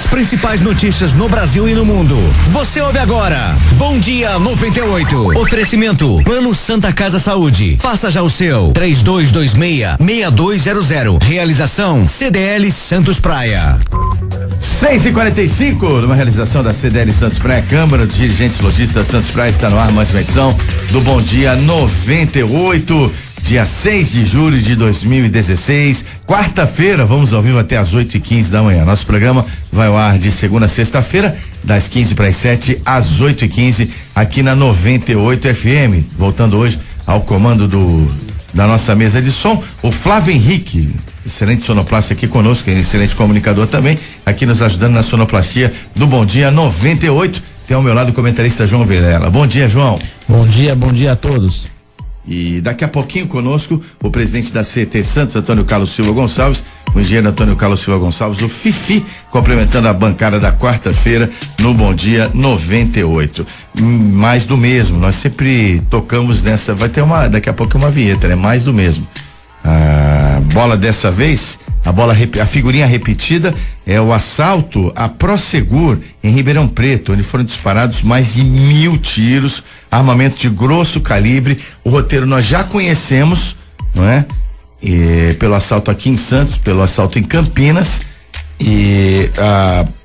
As principais notícias no Brasil e no mundo. Você ouve agora. Bom Dia 98. Oferecimento Plano Santa Casa Saúde. Faça já o seu. 3226-6200. Realização CDL Santos Praia. 6h45, numa realização da CDL Santos Praia, Câmara dos Dirigentes Lojistas Santos Praia, está no ar mais uma edição do Bom Dia 98, dia 6 de julho de 2016, quarta-feira, vamos ao vivo até às 8h15 da manhã. Nosso programa vai ao ar de segunda a sexta-feira, das 15 para as 7 às 8h15, aqui na 98 FM. Voltando hoje ao comando da nossa mesa de som, o Flávio Henrique, excelente sonoplasta aqui conosco, excelente comunicador também, aqui nos ajudando na sonoplastia do Bom Dia 98. Tem ao meu lado o comentarista João Vilela. Bom dia, João. Bom dia a todos. E daqui a pouquinho conosco o presidente da CET Santos, Antônio Carlos Silva Gonçalves, o engenheiro Antônio Carlos Silva Gonçalves, o Fifi, complementando a bancada da quarta-feira no Bom Dia 98. Mais do mesmo, nós sempre tocamos nessa, vai ter daqui a pouco uma vinheta, né? Mais do mesmo. A bola dessa vez, a figurinha repetida é o assalto à Prosegur em Ribeirão Preto, onde foram disparados mais de 1.000 tiros, armamento de grosso calibre. O roteiro nós já conhecemos, não é? Pelo assalto aqui em Santos, pelo assalto em Campinas, e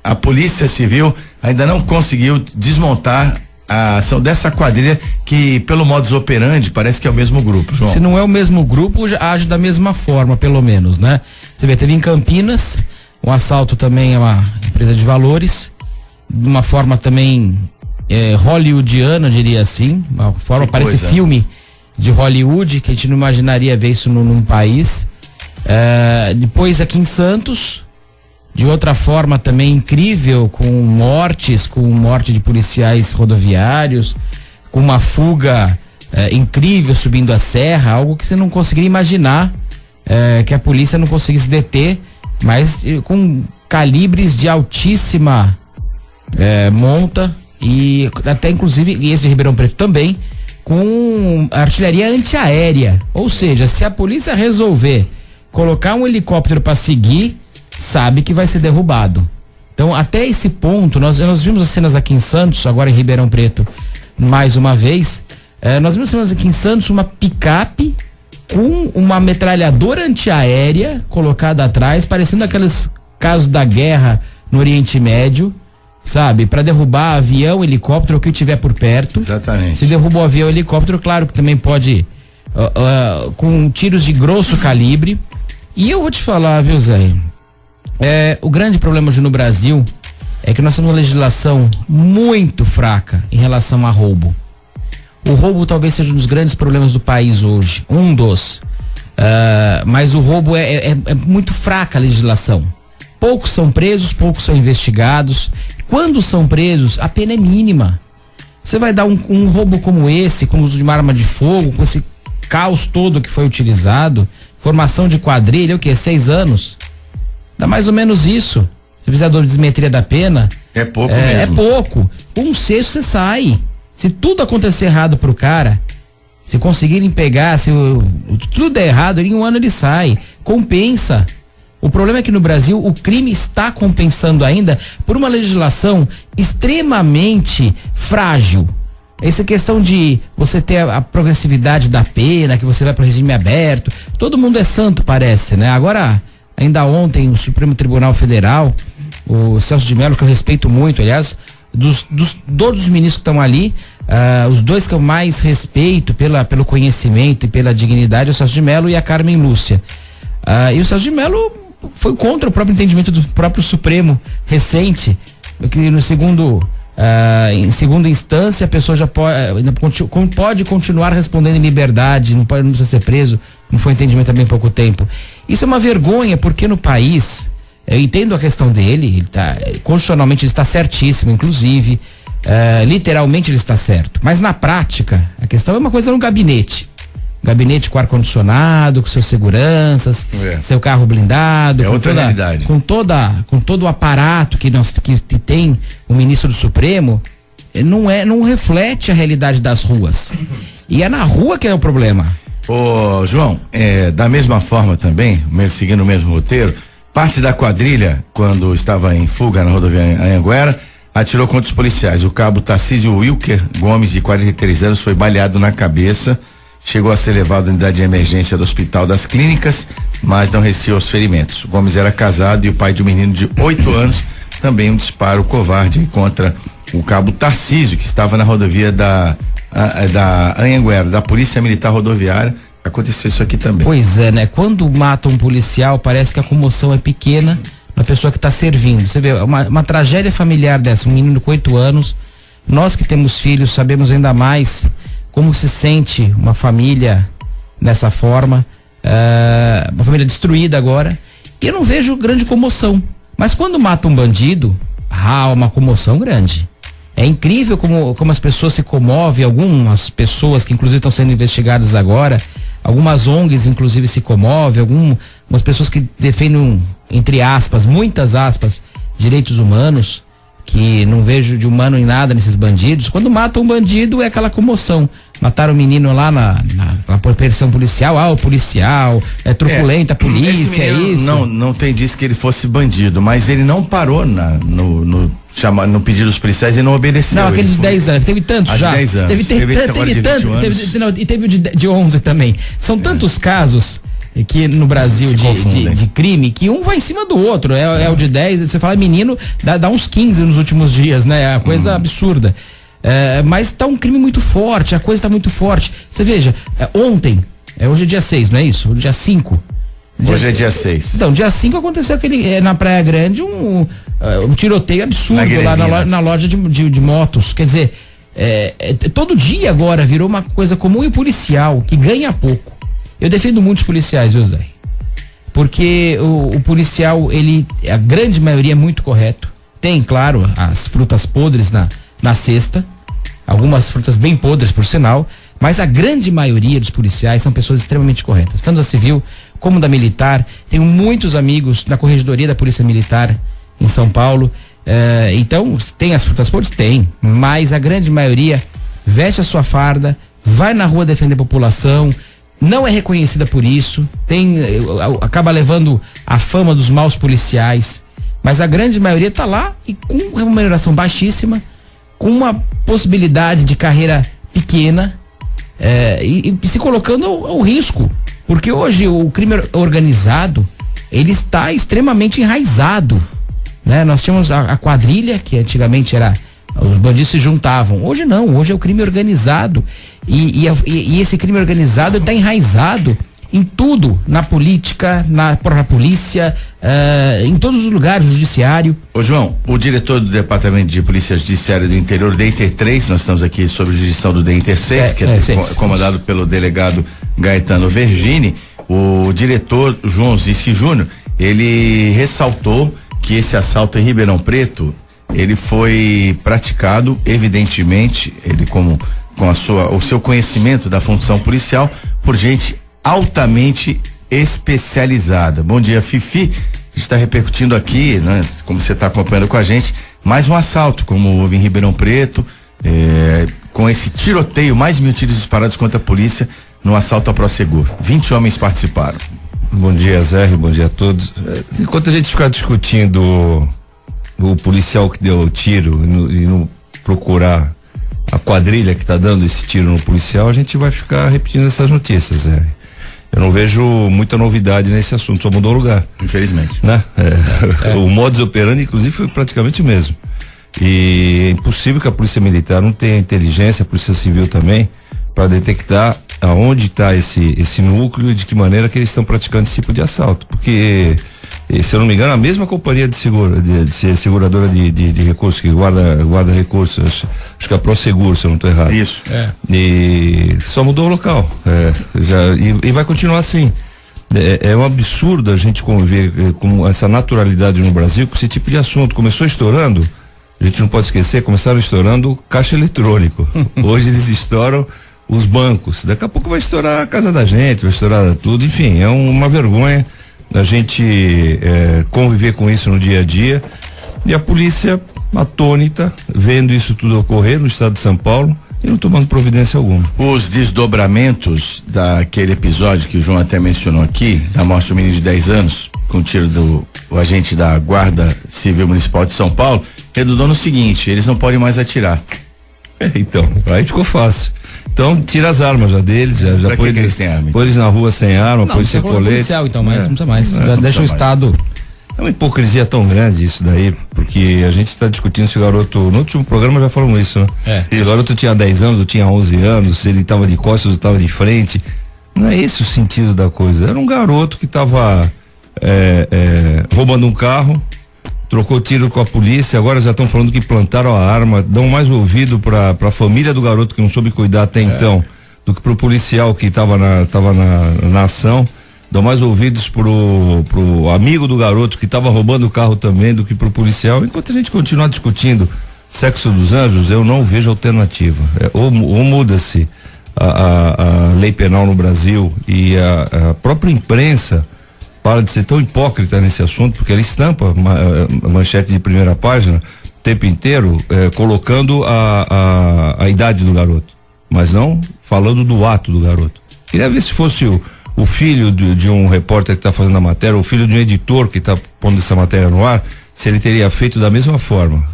a Polícia Civil ainda não conseguiu desmontar a ação dessa quadrilha, que pelo modus operandi parece que é o mesmo grupo, João. Se não é o mesmo grupo, age da mesma forma, pelo menos, né? Você vê, teve em Campinas um assalto também a uma empresa de valores, de uma forma também hollywoodiana, diria assim, uma forma, parece filme de Hollywood, que a gente não imaginaria ver isso num país. Depois aqui em Santos, de outra forma também incrível, com morte de policiais rodoviários, com uma fuga incrível subindo a serra, algo que você não conseguiria imaginar, que a polícia não conseguisse deter, mas com calibres de altíssima monta, e até inclusive esse de Ribeirão Preto também, com artilharia antiaérea. Ou seja, se a polícia resolver colocar um helicóptero para seguir, sabe que vai ser derrubado. Então, até esse ponto, nós vimos as cenas aqui em Santos, agora em Ribeirão Preto, mais uma vez, nós vimos cenas aqui em Santos, uma picape com uma metralhadora antiaérea colocada atrás, parecendo aqueles casos da guerra no Oriente Médio, sabe? Para derrubar avião, helicóptero, o que tiver por perto. Exatamente. Se derruba o avião, helicóptero, claro que também pode, com tiros de grosso calibre. E eu vou te falar, viu, Zé? O grande problema hoje no Brasil é que nós temos uma legislação muito fraca em relação a roubo. O roubo talvez seja um dos grandes problemas do país hoje, mas o roubo é muito fraca a legislação. Poucos são presos, poucos são investigados. Quando são presos, a pena é mínima. Você vai dar um roubo como esse, com o uso de uma arma de fogo, com esse caos todo que foi utilizado, formação de quadrilha, o quê? 6 anos? Dá mais ou menos isso. Se fizer a dosimetria da pena, é pouco mesmo. É pouco. 1/6 você sai. Se tudo acontecer errado pro cara, se conseguirem pegar, se tudo der errado, em 1 ano ele sai. Compensa. O problema é que no Brasil o crime está compensando ainda por uma legislação extremamente frágil. Essa questão de você ter a progressividade da pena, que você vai pro regime aberto, todo mundo é santo, parece, né? Agora, ainda ontem, o Supremo Tribunal Federal, o Celso de Mello, que eu respeito muito, aliás, todos os ministros que estão ali, os dois que eu mais respeito pelo conhecimento e pela dignidade, o Celso de Mello e a Carmen Lúcia. E o Celso de Mello foi contra o próprio entendimento do próprio Supremo recente, que em segunda instância a pessoa já pode continuar respondendo em liberdade, não precisa ser preso, não foi entendimento há bem pouco tempo. Isso é uma vergonha, porque no país, eu entendo a questão dele, constitucionalmente ele está certíssimo, inclusive, literalmente ele está certo, mas na prática, a questão é uma coisa no gabinete com ar-condicionado, com seus seguranças, seu carro blindado, com todo o aparato que tem o ministro do Supremo, não reflete a realidade das ruas. E é na rua que é o problema. Ô, João, da mesma forma também, seguindo o mesmo roteiro, Parte da quadrilha, quando estava em fuga na rodovia Anhanguera, atirou contra os policiais. O cabo Tarcísio Wilker Gomes, de 43 anos, foi baleado na cabeça. Chegou a ser levado à unidade de emergência do Hospital das Clínicas, mas não resistiu aos ferimentos. O Gomes era casado e o pai de um menino de 8 anos. Também um disparo covarde contra o cabo Tarcísio, que estava na rodovia da Anhanguera, da Polícia Militar Rodoviária. Aconteceu isso aqui também. Pois é, né? Quando mata um policial, parece que a comoção é pequena na pessoa que está servindo. Você vê, uma tragédia familiar dessa, um menino com 8 anos. Nós que temos filhos sabemos ainda mais como se sente uma família dessa forma, uma família destruída agora. E eu não vejo grande comoção. Mas quando mata um bandido, há uma comoção grande. É incrível como as pessoas se comovem, algumas pessoas que inclusive estão sendo investigadas agora, algumas ONGs inclusive se comovem, algumas pessoas que defendem, entre aspas, muitas aspas, direitos humanos, que não vejo de humano em nada nesses bandidos. Quando matam um bandido é aquela comoção. Mataram o menino lá na perseguição policial, o policial é truculenta, a polícia, é isso. Não tem disso que ele fosse bandido, mas ele não parou no pedido dos policiais e não obedeceu. Não, aquele de 10 anos, teve tantos já. 10 anos. Teve tanto, e teve o de 11 também. São tantos casos que no Brasil de crime, que um vai em cima do outro, é o de 10, você fala menino, dá uns 15 nos últimos dias, né? É uma coisa absurda. Mas tá um crime muito forte, a coisa tá muito forte. Você veja, ontem, hoje é dia 6, não é isso? Dia 5. Hoje é dia 6. Então, dia 5 aconteceu aquele, na Praia Grande, um tiroteio absurdo lá na loja de motos. Quer dizer, todo dia agora virou uma coisa comum, e o policial, que ganha pouco. Eu defendo muitos policiais, viu, Zé? Porque o policial, a grande maioria é muito correto. Tem, claro, as frutas podres na cesta, algumas frutas bem podres, por sinal, mas a grande maioria dos policiais são pessoas extremamente corretas, tanto da civil como da militar. Tenho muitos amigos na corregedoria da Polícia Militar em São Paulo. Então, tem as frutas podres? Tem, mas a grande maioria veste a sua farda, vai na rua defender a população, não é reconhecida por isso, acaba levando a fama dos maus policiais, mas a grande maioria está lá e com remuneração baixíssima, com uma possibilidade de carreira pequena, e se colocando ao risco, porque hoje o crime organizado, ele está extremamente enraizado, né? Nós tínhamos a quadrilha, que antigamente os bandidos se juntavam, hoje não, hoje é o crime organizado, e esse crime organizado está enraizado em tudo, na política, na própria polícia, em todos os lugares, no judiciário. Ô João, o diretor do Departamento de Polícia Judiciária do Interior, DEINTER 3, nós estamos aqui sob jurisdição do DEINTER 6, que é comandado pelo delegado Gaetano Vergini. O diretor João Zici Júnior, ele ressaltou que esse assalto em Ribeirão Preto, ele foi praticado, evidentemente, ele com o seu conhecimento da função policial, por gente altamente especializada. Bom dia, Fifi. A gente está repercutindo aqui, né? Como você está acompanhando com a gente, mais um assalto, como houve em Ribeirão Preto, com esse tiroteio, mais 1.000 tiros disparados contra a polícia no assalto ao Prosegur. 20 homens participaram. Bom dia, Zé, bom dia a todos. Enquanto a gente ficar discutindo o policial que deu o tiro e não procurar a quadrilha que está dando esse tiro no policial, a gente vai ficar repetindo essas notícias, Zé. Eu não vejo muita novidade nesse assunto, só mudou o lugar. Infelizmente. Né? O modus operandi, inclusive, foi praticamente o mesmo. E é impossível que a Polícia Militar não tenha inteligência, a Polícia Civil também, para detectar aonde está esse núcleo e de que maneira que eles estão praticando esse tipo de assalto. Porque, se eu não me engano, a mesma companhia de seguradora de recursos, que guarda recursos, acho que é a Prosegur, se eu não estou errado. Isso. E só mudou o local. E vai continuar assim. É um absurdo a gente conviver com essa naturalidade no Brasil, com esse tipo de assunto. Começou estourando, a gente não pode esquecer, começaram estourando o caixa eletrônico. Hoje eles estouram os bancos. Daqui a pouco vai estourar a casa da gente, vai estourar tudo. Enfim, é uma vergonha a gente conviver com isso no dia a dia. E a polícia atônita, vendo isso tudo ocorrer no estado de São Paulo e não tomando providência alguma. Os desdobramentos daquele episódio que o João até mencionou aqui, da morte do menino de 10 anos, com tiro o agente da Guarda Civil Municipal de São Paulo, redundou no seguinte: eles não podem mais atirar. Então, aí ficou fácil. Então, tira as armas já deles, já põe eles têm arma? Põe eles na rua sem arma, põe sem colete. Policial, então, mas não precisa mais. Já deixa o Estado. É uma hipocrisia tão grande isso daí, porque a gente está discutindo se o garoto, no último programa já falamos isso, né? Se o garoto tinha 10 anos ou tinha 11 anos, se ele estava de costas ou estava de frente. Não é esse o sentido da coisa. Era um garoto que estava roubando um carro, trocou tiro com a polícia, agora já estão falando que plantaram a arma, dão mais ouvido para a família do garoto que não soube cuidar até então, do que pro policial que estava na ação. Dão mais ouvidos pro amigo do garoto que estava roubando o carro também do que pro policial. Enquanto a gente continuar discutindo sexo dos anjos, eu não vejo alternativa. Ou muda-se a lei penal no Brasil e a própria imprensa para de ser tão hipócrita nesse assunto, porque ela estampa manchete de primeira página o tempo inteiro, colocando a idade do garoto, mas não falando do ato do garoto. Queria ver se fosse o filho de um repórter que está fazendo a matéria, o filho de um editor que está pondo essa matéria no ar, se ele teria feito da mesma forma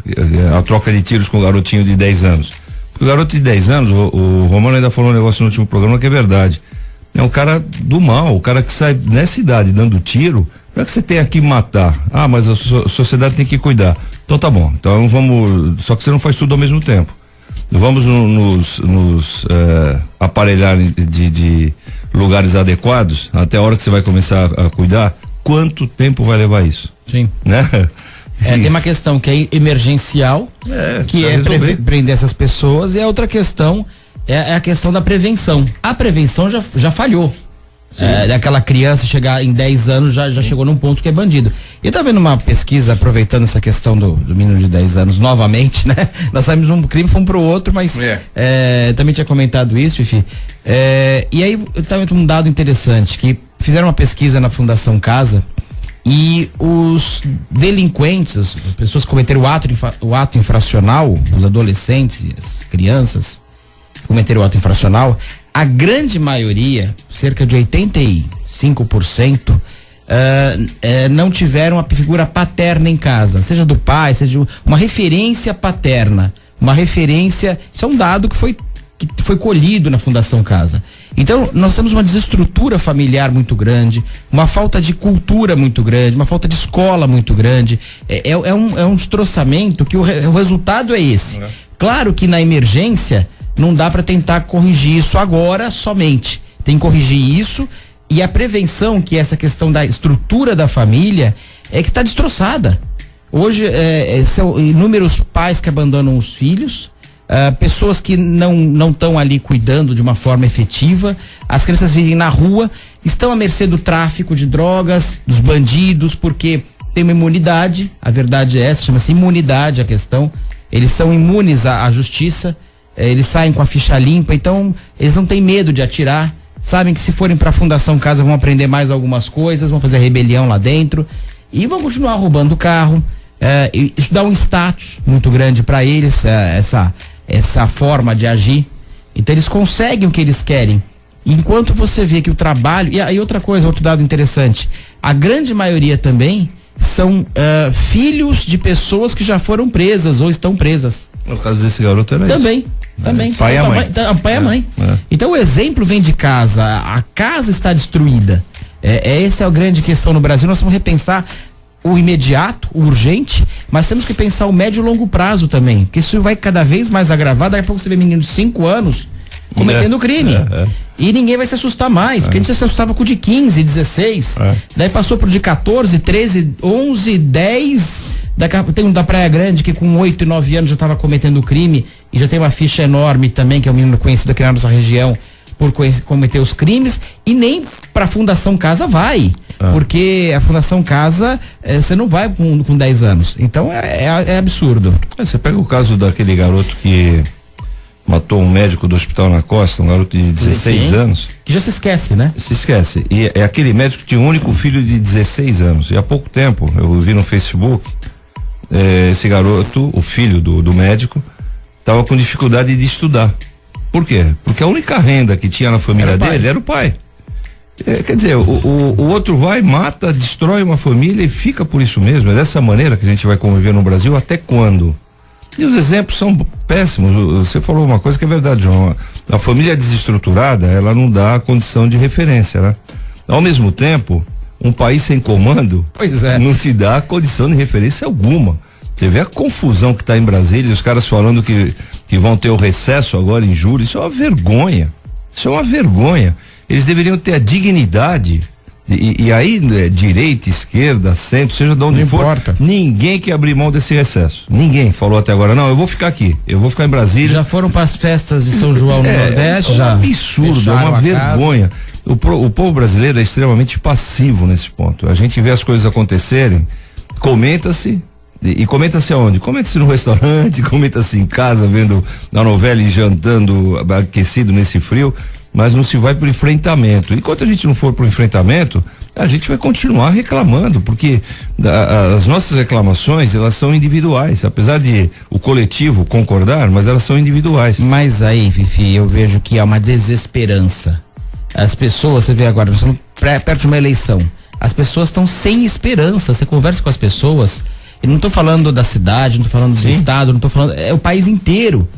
a troca de tiros com o garotinho de 10 anos. Porque o garoto de 10 anos, o Romano ainda falou um negócio no último programa que é verdade. É um cara do mal, o cara que sai nessa idade dando tiro, não é que você tenha que matar. Ah, mas a sociedade tem que cuidar. Então tá bom, então vamos, só que você não faz tudo ao mesmo tempo. Vamos nos aparelhar de lugares adequados até a hora que você vai começar a cuidar. Quanto tempo vai levar isso? Sim. Né? Tem uma questão que é emergencial, que é prender essas pessoas, e a outra questão é a questão da prevenção. A prevenção já falhou. Daquela criança chegar em 10 anos já chegou num ponto que é bandido. E eu tava vendo uma pesquisa, aproveitando essa questão do menino de 10 anos novamente, né? Nós saímos um crime, fomos pro outro, mas também tinha comentado isso, Fifi. E aí tava um dado interessante, que fizeram uma pesquisa na Fundação Casa e os delinquentes, as pessoas que cometeram o ato infracional, os adolescentes e as crianças que cometeram o ato infracional, a grande maioria, cerca de 85%, não tiveram a figura paterna em casa, seja do pai, seja uma referência paterna, uma referência. Isso é um dado que foi colhido na Fundação Casa. Então, nós temos uma desestrutura familiar muito grande, uma falta de cultura muito grande, uma falta de escola muito grande. É um destroçamento que o resultado é esse. Claro que na emergência não dá para tentar corrigir isso agora somente. Tem que corrigir isso, e a prevenção, que é essa questão da estrutura da família, é que está destroçada. Hoje são inúmeros pais que abandonam os filhos, pessoas que não estão ali cuidando de uma forma efetiva, as crianças vivem na rua, estão à mercê do tráfico de drogas, dos bandidos, porque tem uma imunidade, a verdade é essa, chama-se imunidade a questão, eles são imunes à justiça, eles saem com a ficha limpa, então eles não têm medo de atirar, sabem que se forem para a Fundação Casa vão aprender mais algumas coisas, vão fazer rebelião lá dentro e vão continuar roubando o carro. Isso dá um status muito grande para eles, essa forma de agir. Então eles conseguem o que eles querem. Enquanto você vê que o trabalho. E aí outra coisa, outro dado interessante: a grande maioria também são filhos de pessoas que já foram presas ou estão presas. No caso desse garoto era também. isso. Também. Pai e a mãe. Pai e a mãe. Então o exemplo vem de casa, a casa está destruída. Essa é a grande questão no Brasil. Nós vamos repensar o imediato, o urgente, mas temos que pensar o médio e longo prazo também, porque isso vai cada vez mais agravar. Daqui a pouco você vê menino de 5 anos cometendo crime. E ninguém vai se assustar mais, porque a gente se assustava com o de 15, 16, daí passou pro de 14, 13, 11, 10, tem um da Praia Grande que com 8 e 9 anos já estava cometendo crime e já tem uma ficha enorme também, que é um menino conhecido aqui na nossa região por cometer os crimes, e nem pra Fundação Casa vai, porque a Fundação Casa você não vai com 10 anos, então é absurdo. Você pega o caso daquele garoto que matou um médico do Hospital na Costa, um garoto de 16 anos. Que já se esquece, né? Se esquece. E aquele médico que tinha um único filho de 16 anos. E há pouco tempo, eu vi no Facebook, esse garoto, o filho do médico, estava com dificuldade de estudar. Por quê? Porque a única renda que tinha na família dele era o pai. Quer dizer, o outro vai, mata, destrói uma família e fica por isso mesmo. É dessa maneira que a gente vai conviver no Brasil até quando? E os exemplos são péssimos. Você falou uma coisa que é verdade, João. A família desestruturada, ela não dá condição de referência, né? Ao mesmo tempo, um país sem comando não te dá condição de referência alguma. Você vê a confusão que está em Brasília, os caras falando que vão ter o recesso agora em julho. Isso é uma vergonha. Isso é uma vergonha. Eles deveriam ter a dignidade. E aí, direita, esquerda, centro, seja de onde for, importa. Ninguém quer abrir mão desse recesso. Ninguém falou até agora, não, eu vou ficar aqui, eu vou ficar em Brasília. Já foram para as festas de São João no Nordeste? É um absurdo, é uma vergonha. O povo brasileiro é extremamente passivo nesse ponto. A gente vê as coisas acontecerem, comenta-se. E comenta-se aonde? Comenta-se no restaurante, comenta-se em casa, vendo a novela e jantando aquecido nesse frio, mas não se vai pro enfrentamento. Enquanto a gente não for pro enfrentamento, a gente vai continuar reclamando, porque as nossas reclamações, elas são individuais, apesar de o coletivo concordar, mas elas são individuais. Mas aí, Fifi, eu vejo que há uma desesperança. As pessoas, você vê agora, nós estamos perto de uma eleição, as pessoas estão sem esperança. Você conversa com as pessoas, e não estou falando da cidade, não estou falando do estado, não estou falando, é o país inteiro.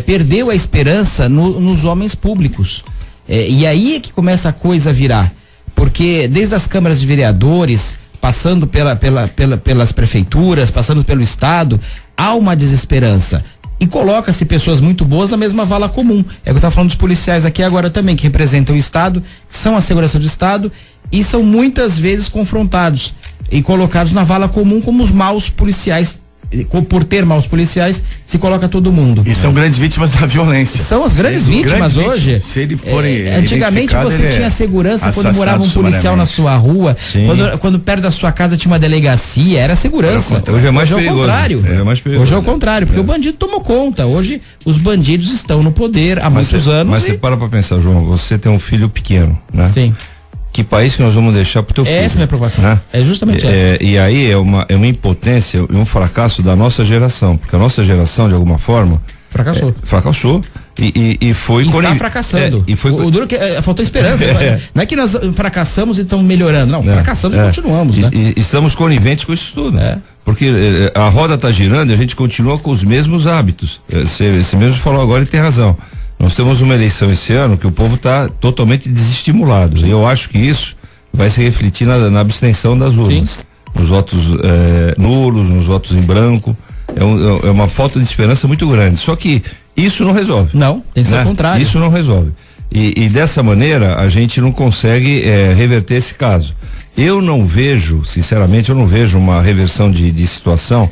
Perdeu a esperança nos homens públicos. E aí é que começa a coisa a virar. Porque desde as câmaras de vereadores, passando pelas prefeituras, passando pelo estado, há uma desesperança. E coloca-se pessoas muito boas na mesma vala comum. É o que eu estava falando dos policiais aqui agora também, que representam o estado, que são a segurança do estado, e são muitas vezes confrontados e colocados na vala comum como os maus policiais. Por ter maus policiais, se coloca todo mundo. E são grandes vítimas da violência. São as grandes vítimas hoje. Se ele forem antigamente você tinha segurança quando morava um policial na sua rua, quando perto da sua casa tinha uma delegacia, era segurança. Hoje é mais perigoso. Hoje é o contrário, porque o bandido tomou conta. Hoje os bandidos estão no poder há muitos anos. Mas você para pra pensar, João, você tem um filho pequeno, né? Sim. Que país que nós vamos deixar pro teu filho? Essa é a minha preocupação, né? É justamente essa. E aí é uma impotência e um fracasso da nossa geração, porque a nossa geração, de alguma forma, fracassou e foi... Está fracassando. O duro que faltou esperança. Não é que nós fracassamos e estamos melhorando, não, fracassamos e continuamos, né? E estamos coniventes com isso tudo, porque a roda está girando e a gente continua com os mesmos hábitos. Você mesmo falou agora e tem razão. Nós temos uma eleição esse ano que o povo está totalmente desestimulado. E eu acho que isso vai se refletir na abstenção das urnas. Sim. Nos votos nulos, nos votos em branco. É uma falta de esperança muito grande. Só que isso não resolve. Não, tem que ser o contrário. Isso não resolve. E dessa maneira a gente não consegue reverter esse caso. Eu não vejo, sinceramente, uma reversão de situação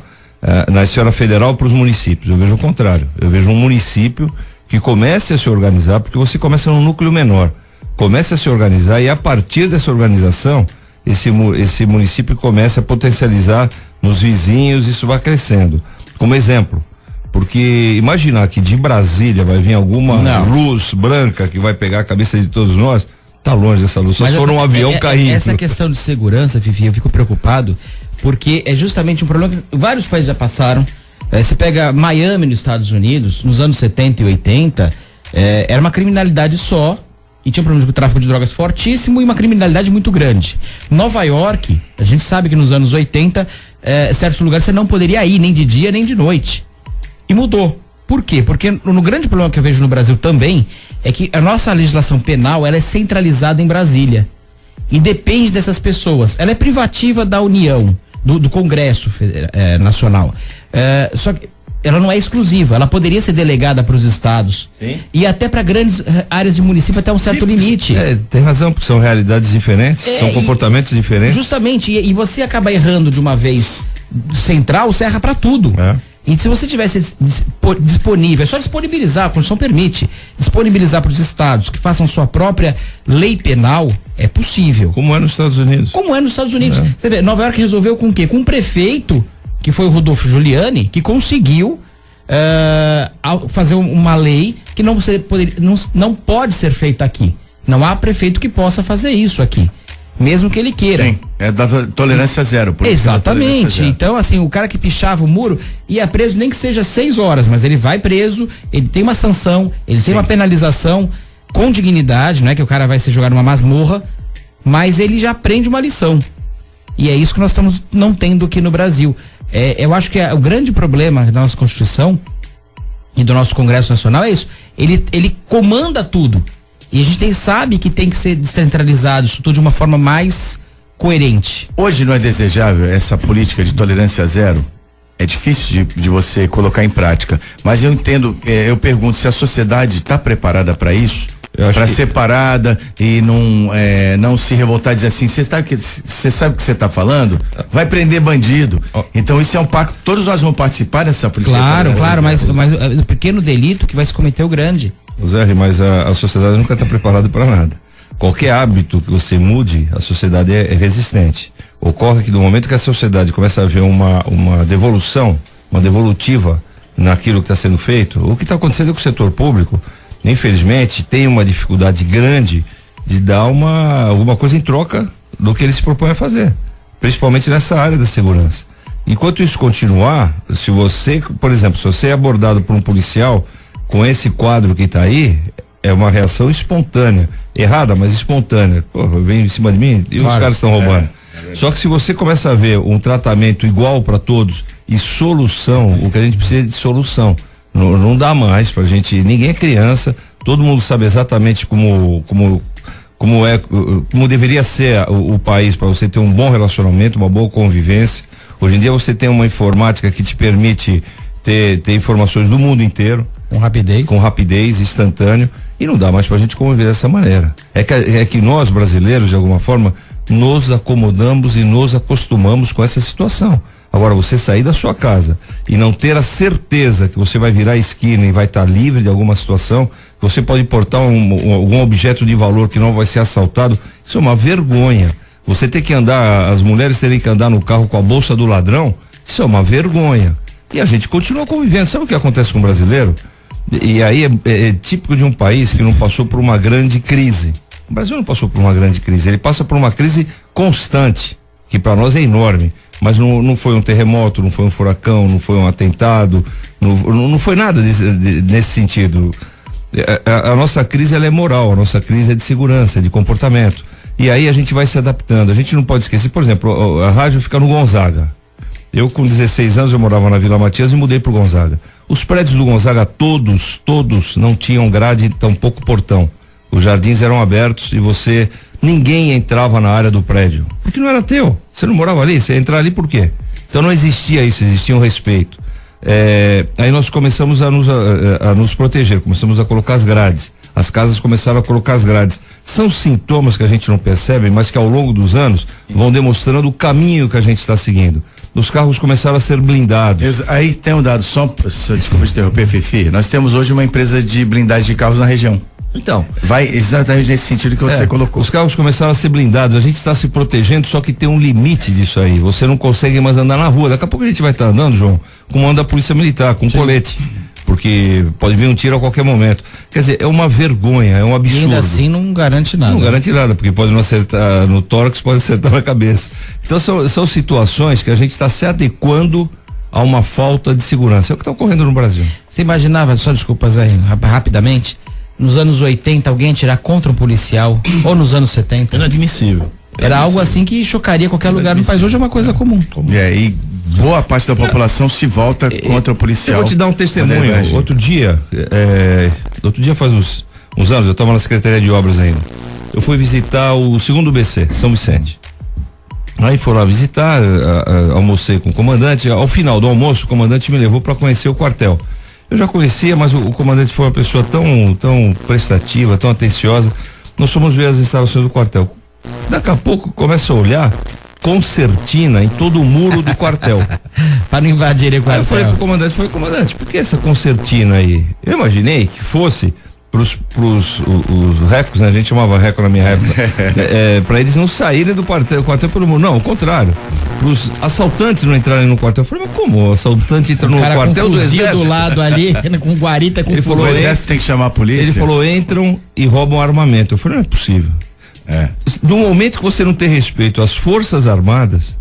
na esfera federal para os municípios. Eu vejo o contrário. Eu vejo um município que comece a se organizar, porque você começa num núcleo menor, comece a se organizar e a partir dessa organização, esse município começa a potencializar nos vizinhos, isso vai crescendo. Como exemplo, porque imaginar que de Brasília vai vir alguma luz branca que vai pegar a cabeça de todos nós, tá longe dessa luz, só se for um avião caindo. Essa questão de segurança, Fifi, eu fico preocupado, porque é justamente um problema que vários países já passaram. Você pega Miami nos Estados Unidos, nos anos 70 e 80, era uma criminalidade só, e tinha um problema com o tráfico de drogas fortíssimo e uma criminalidade muito grande. Nova York, a gente sabe que nos anos 80, certos lugares você não poderia ir, nem de dia, nem de noite. E mudou. Por quê? Porque no grande problema que eu vejo no Brasil também, é que a nossa legislação penal, ela é centralizada em Brasília. E depende dessas pessoas. Ela é privativa da União, do Congresso Nacional. Só que ela não é exclusiva, ela poderia ser delegada para os estados. Sim. E até para grandes áreas de município até um certo limite. Tem razão, porque são realidades diferentes, são comportamentos diferentes. Justamente, e você acaba errando de uma vez central, você erra para tudo. E se você tivesse disponível, é só disponibilizar, a Constituição permite, disponibilizar para os estados que façam sua própria lei penal, é possível. Como é nos Estados Unidos. Você vê, Nova York resolveu com o quê? Com um prefeito, que foi o Rodolfo Giuliani, que conseguiu fazer uma lei que não pode ser feita aqui. Não há prefeito que possa fazer isso aqui, mesmo que ele queira. Sim, é da tolerância zero. Exatamente. Tolerância zero. Então, assim, o cara que pichava o muro ia preso nem que seja 6 horas, mas ele vai preso, ele tem uma sanção, ele tem uma penalização com dignidade, não é que o cara vai ser jogado numa masmorra, mas ele já aprende uma lição. E é isso que nós estamos não tendo aqui no Brasil. Eu acho que o grande problema da nossa Constituição e do nosso Congresso Nacional é isso. Ele comanda tudo. E a gente sabe que tem que ser descentralizado isso tudo de uma forma mais coerente. Hoje não é desejável essa política de tolerância zero? É difícil de você colocar em prática, mas eu entendo, eu pergunto se a sociedade está preparada para isso, para ser parada e não se revoltar e dizer assim, você sabe o que você está falando? Vai prender bandido. Então isso é um pacto, todos nós vamos participar dessa política. Claro, mas o pequeno delito que vai se cometer o grande. Zé, mas a sociedade nunca está preparada para nada. Qualquer hábito que você mude, a sociedade é resistente. Ocorre que no momento que a sociedade começa a ver uma devolução, uma devolutiva naquilo que está sendo feito, o que está acontecendo com o setor público, infelizmente, tem uma dificuldade grande de dar alguma coisa em troca do que ele se propõe a fazer, principalmente nessa área da segurança. Enquanto isso continuar, se você, por exemplo, se você é abordado por um policial com esse quadro que está aí, é uma reação espontânea, errada, mas espontânea. Pô, vem em cima de mim e os caras estão roubando. Só que se você começa a ver um tratamento igual para todos e solução, o que a gente precisa é de solução. Não dá mais pra gente, ninguém é criança, todo mundo sabe exatamente como deveria ser o país para você ter um bom relacionamento, uma boa convivência. Hoje em dia você tem uma informática que te permite ter informações do mundo inteiro. Com rapidez, instantâneo, e não dá mais pra gente conviver dessa maneira. É que nós, brasileiros, de alguma forma, nos acomodamos e nos acostumamos com essa situação. Agora, você sair da sua casa e não ter a certeza que você vai virar a esquina e vai estar livre de alguma situação, que você pode portar algum objeto de valor que não vai ser assaltado, isso é uma vergonha. Você ter que andar, as mulheres terem que andar no carro com a bolsa do ladrão, isso é uma vergonha. E a gente continua convivendo. Sabe o que acontece com o brasileiro? E aí é típico de um país que não passou por uma grande crise. O Brasil não passou por uma grande crise, ele passa por uma crise constante, que para nós é enorme, mas não foi um terremoto, não foi um furacão, não foi um atentado, não foi nada nesse sentido. A nossa crise ela é moral, a nossa crise é de segurança, de comportamento. E aí a gente vai se adaptando. A gente não pode esquecer, por exemplo, a rádio fica no Gonzaga. Eu com 16 anos eu morava na Vila Matias e mudei pro Gonzaga. Os prédios do Gonzaga todos não tinham grade, tampouco portão. Os jardins eram abertos e ninguém entrava na área do prédio, porque não era teu, você não morava ali, você ia entrar ali por quê? Então não existia isso, existia um respeito. Aí nós começamos a nos proteger, começamos a colocar as grades, as casas começaram a colocar as grades. São sintomas que a gente não percebe, mas que ao longo dos anos vão demonstrando o caminho que a gente está seguindo. Os carros começaram a ser blindados. Aí tem um dado, desculpa te interromper, Fifi, nós temos hoje uma empresa de blindagem de carros na região. Então, vai exatamente nesse sentido que você colocou. Os carros começaram a ser blindados, a gente está se protegendo, só que tem um limite disso aí. Você não consegue mais andar na rua. Daqui a pouco a gente vai estar andando, João, como anda a polícia militar, com colete. Porque pode vir um tiro a qualquer momento. Quer dizer, é uma vergonha, é um absurdo. E ainda assim não garante nada. Não garante nada, porque pode não acertar no tórax, pode acertar na cabeça. Então são situações que a gente está se adequando a uma falta de segurança. É o que está ocorrendo no Brasil. Você imaginava, só desculpa, Zé, rapidamente, nos anos 80 alguém atirar contra um policial, ou nos anos 70? Inadmissível. Era algo assim que chocaria qualquer lugar no país. Hoje é uma coisa comum. E boa parte da população se volta contra o policial. Eu vou te dar um testemunho. Outro dia faz uns anos, eu estava na Secretaria de Obras ainda. Eu fui visitar o 2º BC, São Vicente. Aí fui lá visitar, almocei com o comandante. Ao final do almoço, o comandante me levou para conhecer o quartel. Eu já conhecia, mas o comandante foi uma pessoa tão prestativa, tão atenciosa. Nós fomos ver as instalações do quartel. Daqui a pouco começa a olhar concertina em todo o muro do quartel. Para não invadir o quartel. Aí eu falei pro comandante, por que essa concertina aí? Eu imaginei que fosse pros os recos, né? A gente chamava reco na minha época, para eles não saírem do quartel pelo muro. Não, ao contrário. Pros assaltantes não entrarem no quartel. Eu falei, mas como? O assaltante entra no quartel do exército? Do lado ali, com guarita, com ele falou, o exército tem que chamar a polícia. Ele falou, entram e roubam armamento. Eu falei, não é possível. No momento que você não tem respeito às Forças Armadas,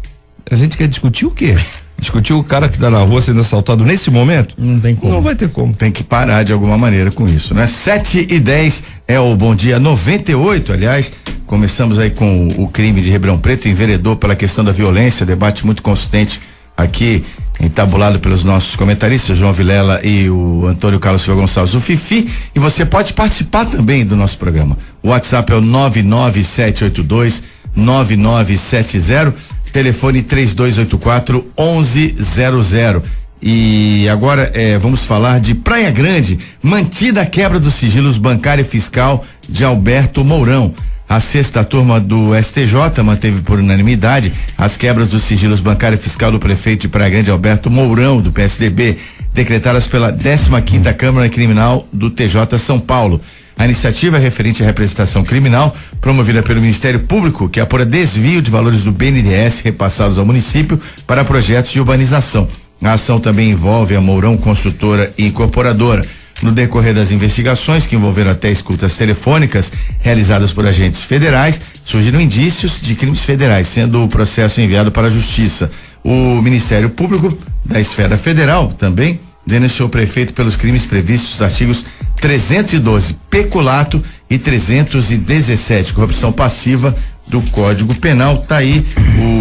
a gente quer discutir o quê? Discutir o cara que tá na rua sendo assaltado nesse momento? Não tem como. Não vai ter como. Tem que parar de alguma maneira com isso, né? 7h10 é o Bom Dia 98, aliás, começamos aí com o crime de Ribeirão Preto, enveredou pela questão da violência, debate muito consistente aqui, entabulado pelos nossos comentaristas, João Vilela e o Antônio Carlos Silva Gonçalves, o Fifi, e você pode participar também do nosso programa. O WhatsApp é o 997829970, telefone 3284-1100. E agora vamos falar de Praia Grande, mantida a quebra dos sigilos bancário e fiscal de Alberto Mourão. A sexta turma do STJ manteve por unanimidade as quebras dos sigilos bancário e fiscal do prefeito de Praia Grande, Alberto Mourão, do PSDB, decretadas pela 15ª Câmara Criminal do TJ São Paulo. A iniciativa é referente à representação criminal promovida pelo Ministério Público, que apura desvio de valores do BNDES repassados ao município para projetos de urbanização. A ação também envolve a Mourão Construtora e Incorporadora. No decorrer das investigações, que envolveram até escutas telefônicas realizadas por agentes federais, surgiram indícios de crimes federais, sendo o processo enviado para a Justiça. O Ministério Público da Esfera Federal também denunciou o prefeito pelos crimes previstos nos artigos 312, peculato, e 317, corrupção passiva do Código Penal. Tá aí,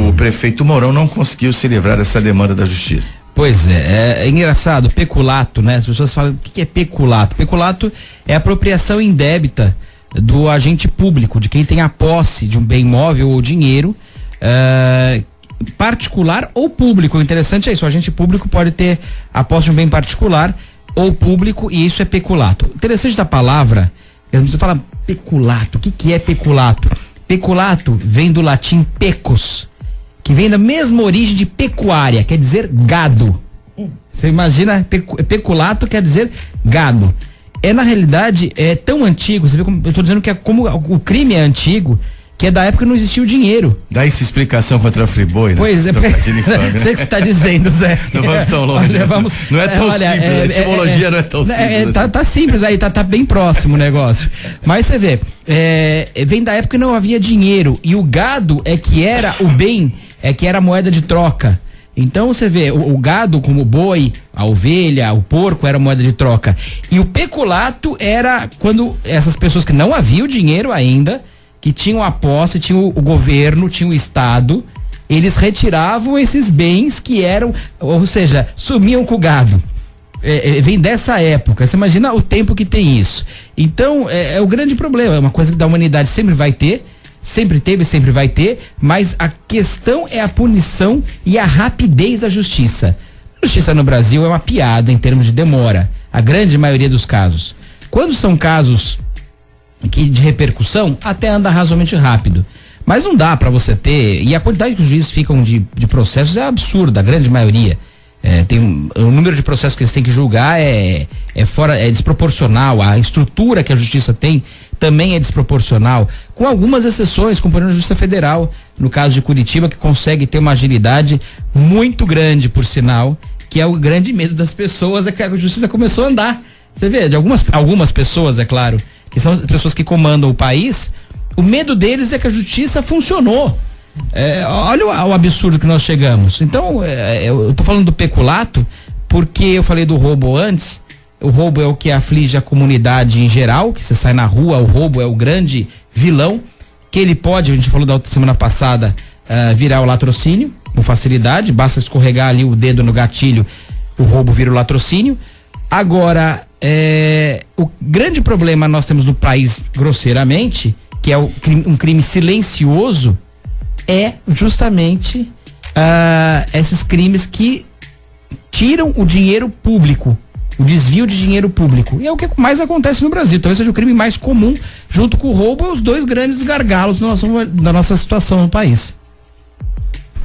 o prefeito Mourão não conseguiu se livrar dessa demanda da Justiça. Pois é engraçado, peculato, né? As pessoas falam, o que é peculato? Peculato é apropriação indébita do agente público, de quem tem a posse de um bem imóvel ou dinheiro, particular ou público. O interessante é isso, o agente público pode ter a posse de um bem particular ou público, e isso é peculato. O interessante da palavra, você fala peculato, o que é peculato? Peculato vem do latim pecus, que vem da mesma origem de pecuária, quer dizer gado. Você imagina, peculato quer dizer gado. Na realidade, é tão antigo, você vê como eu estou dizendo que como o crime é antigo, que é da época que não existia o dinheiro. Dá essa explicação contra a Friboi, né? Pois é, sei que você está dizendo, Zé. Não vamos tão longe. Olha, não é tão simples, a etimologia não é tão simples. Tá simples aí, tá bem próximo o negócio. Mas você vê, vem da época que não havia dinheiro, e o gado é que era o bem, que era a moeda de troca. Então você vê, o gado, como o boi, a ovelha, o porco, era moeda de troca. E o peculato era quando essas pessoas que não havia o dinheiro ainda, que tinham a posse, tinham o governo, tinham o Estado, eles retiravam esses bens que eram, ou seja, sumiam com o gado. Vem dessa época, você imagina o tempo que tem isso. Então, é o grande problema, é uma coisa que da humanidade sempre vai ter, sempre teve, sempre vai ter, mas a questão é a punição e a rapidez da justiça. A justiça no Brasil é uma piada em termos de demora, a grande maioria dos casos. Quando são casos que de repercussão, até anda razoavelmente rápido. Mas não dá para você ter, e a quantidade que os juízes ficam de processos é absurda, a grande maioria. O número de processos que eles têm que julgar é desproporcional, a estrutura que a justiça tem também é desproporcional, com algumas exceções, como por exemplo a Justiça Federal, no caso de Curitiba, que consegue ter uma agilidade muito grande, por sinal, que é o grande medo das pessoas, é que a justiça começou a andar. Você vê, de algumas pessoas, é claro, que são as pessoas que comandam o país, o medo deles é que a justiça funcionou. Olha o absurdo que nós chegamos. Então, eu tô falando do peculato porque eu falei do roubo antes. O roubo é o que aflige a comunidade em geral, que você sai na rua, o roubo é o grande vilão, que ele pode, a gente falou da outra semana passada, virar o latrocínio com facilidade, basta escorregar ali o dedo no gatilho, o roubo vira o latrocínio. Agora, o grande problema nós temos no país, grosseiramente, que é um crime silencioso, é justamente esses crimes que tiram o dinheiro público, o desvio de dinheiro público. E é o que mais acontece no Brasil. Talvez seja o crime mais comum, junto com o roubo, os dois grandes gargalos da nossa situação no país.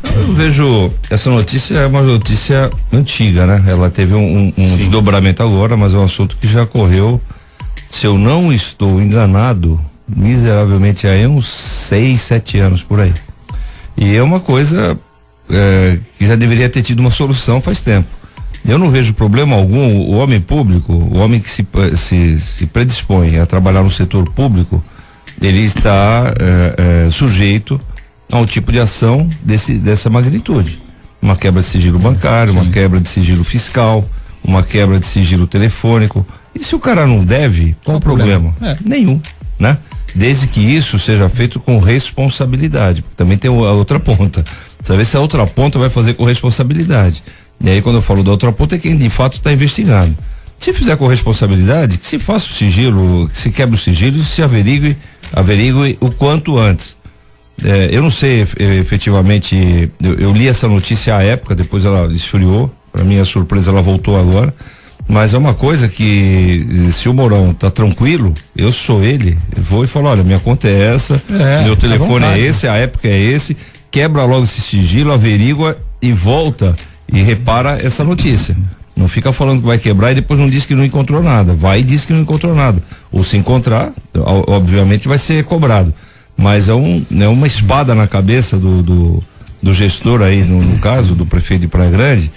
Eu vejo, essa notícia é uma notícia antiga, né? Ela teve um desdobramento agora, mas é um assunto que já correu, se eu não estou enganado, miseravelmente aí uns 6, 7 anos por aí. E é uma coisa que já deveria ter tido uma solução faz tempo. Eu não vejo problema algum, o homem público, o homem que se predispõe a trabalhar no setor público, ele está sujeito a um tipo de ação dessa magnitude. uma quebra de sigilo bancário, uma quebra de sigilo fiscal, uma quebra de sigilo telefônico. E se o cara não deve, qual o problema? Nenhum, né? Desde que isso seja feito com responsabilidade, porque também tem a outra ponta. Precisa ver se a outra ponta vai fazer com responsabilidade. E aí, quando eu falo da outra ponta, é quem de fato está investigando. Se fizer com responsabilidade, que se faça o sigilo, que se quebre o sigilo e se averigue o quanto antes. Eu não sei efetivamente, eu li essa notícia à época, depois ela esfriou, para minha surpresa ela voltou agora, mas é uma coisa que se o Mourão tá tranquilo, eu sou ele, eu vou e falo, olha, minha conta é essa, meu telefone é esse, a época é esse, quebra logo esse sigilo, averigua e volta e repara essa notícia. Não fica falando que vai quebrar e depois não diz que não encontrou nada. Vai e diz que não encontrou nada. Ou se encontrar, obviamente vai ser cobrado. Mas é uma espada na cabeça do gestor aí, no caso, do prefeito de Praia Grande,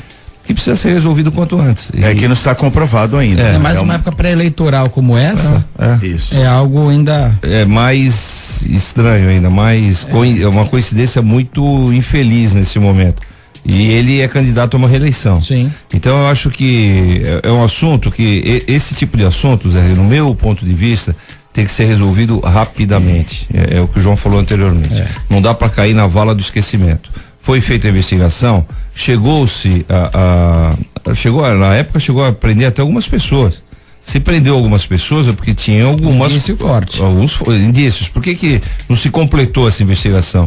que precisa ser resolvido quanto antes. Que não está comprovado ainda. Mas uma época pré-eleitoral como essa, isso. É algo ainda... É mais estranho ainda, é uma coincidência muito infeliz nesse momento. E ele é candidato a uma reeleição. Sim. Então eu acho que é um assunto que, esse tipo de assuntos, no meu ponto de vista, tem que ser resolvido rapidamente. É o que o João falou anteriormente. Não dá para cair na vala do esquecimento. Foi feita a investigação, na época chegou a prender até algumas pessoas. Se prendeu algumas pessoas é porque tinha alguns indícios. Por que não se completou essa investigação?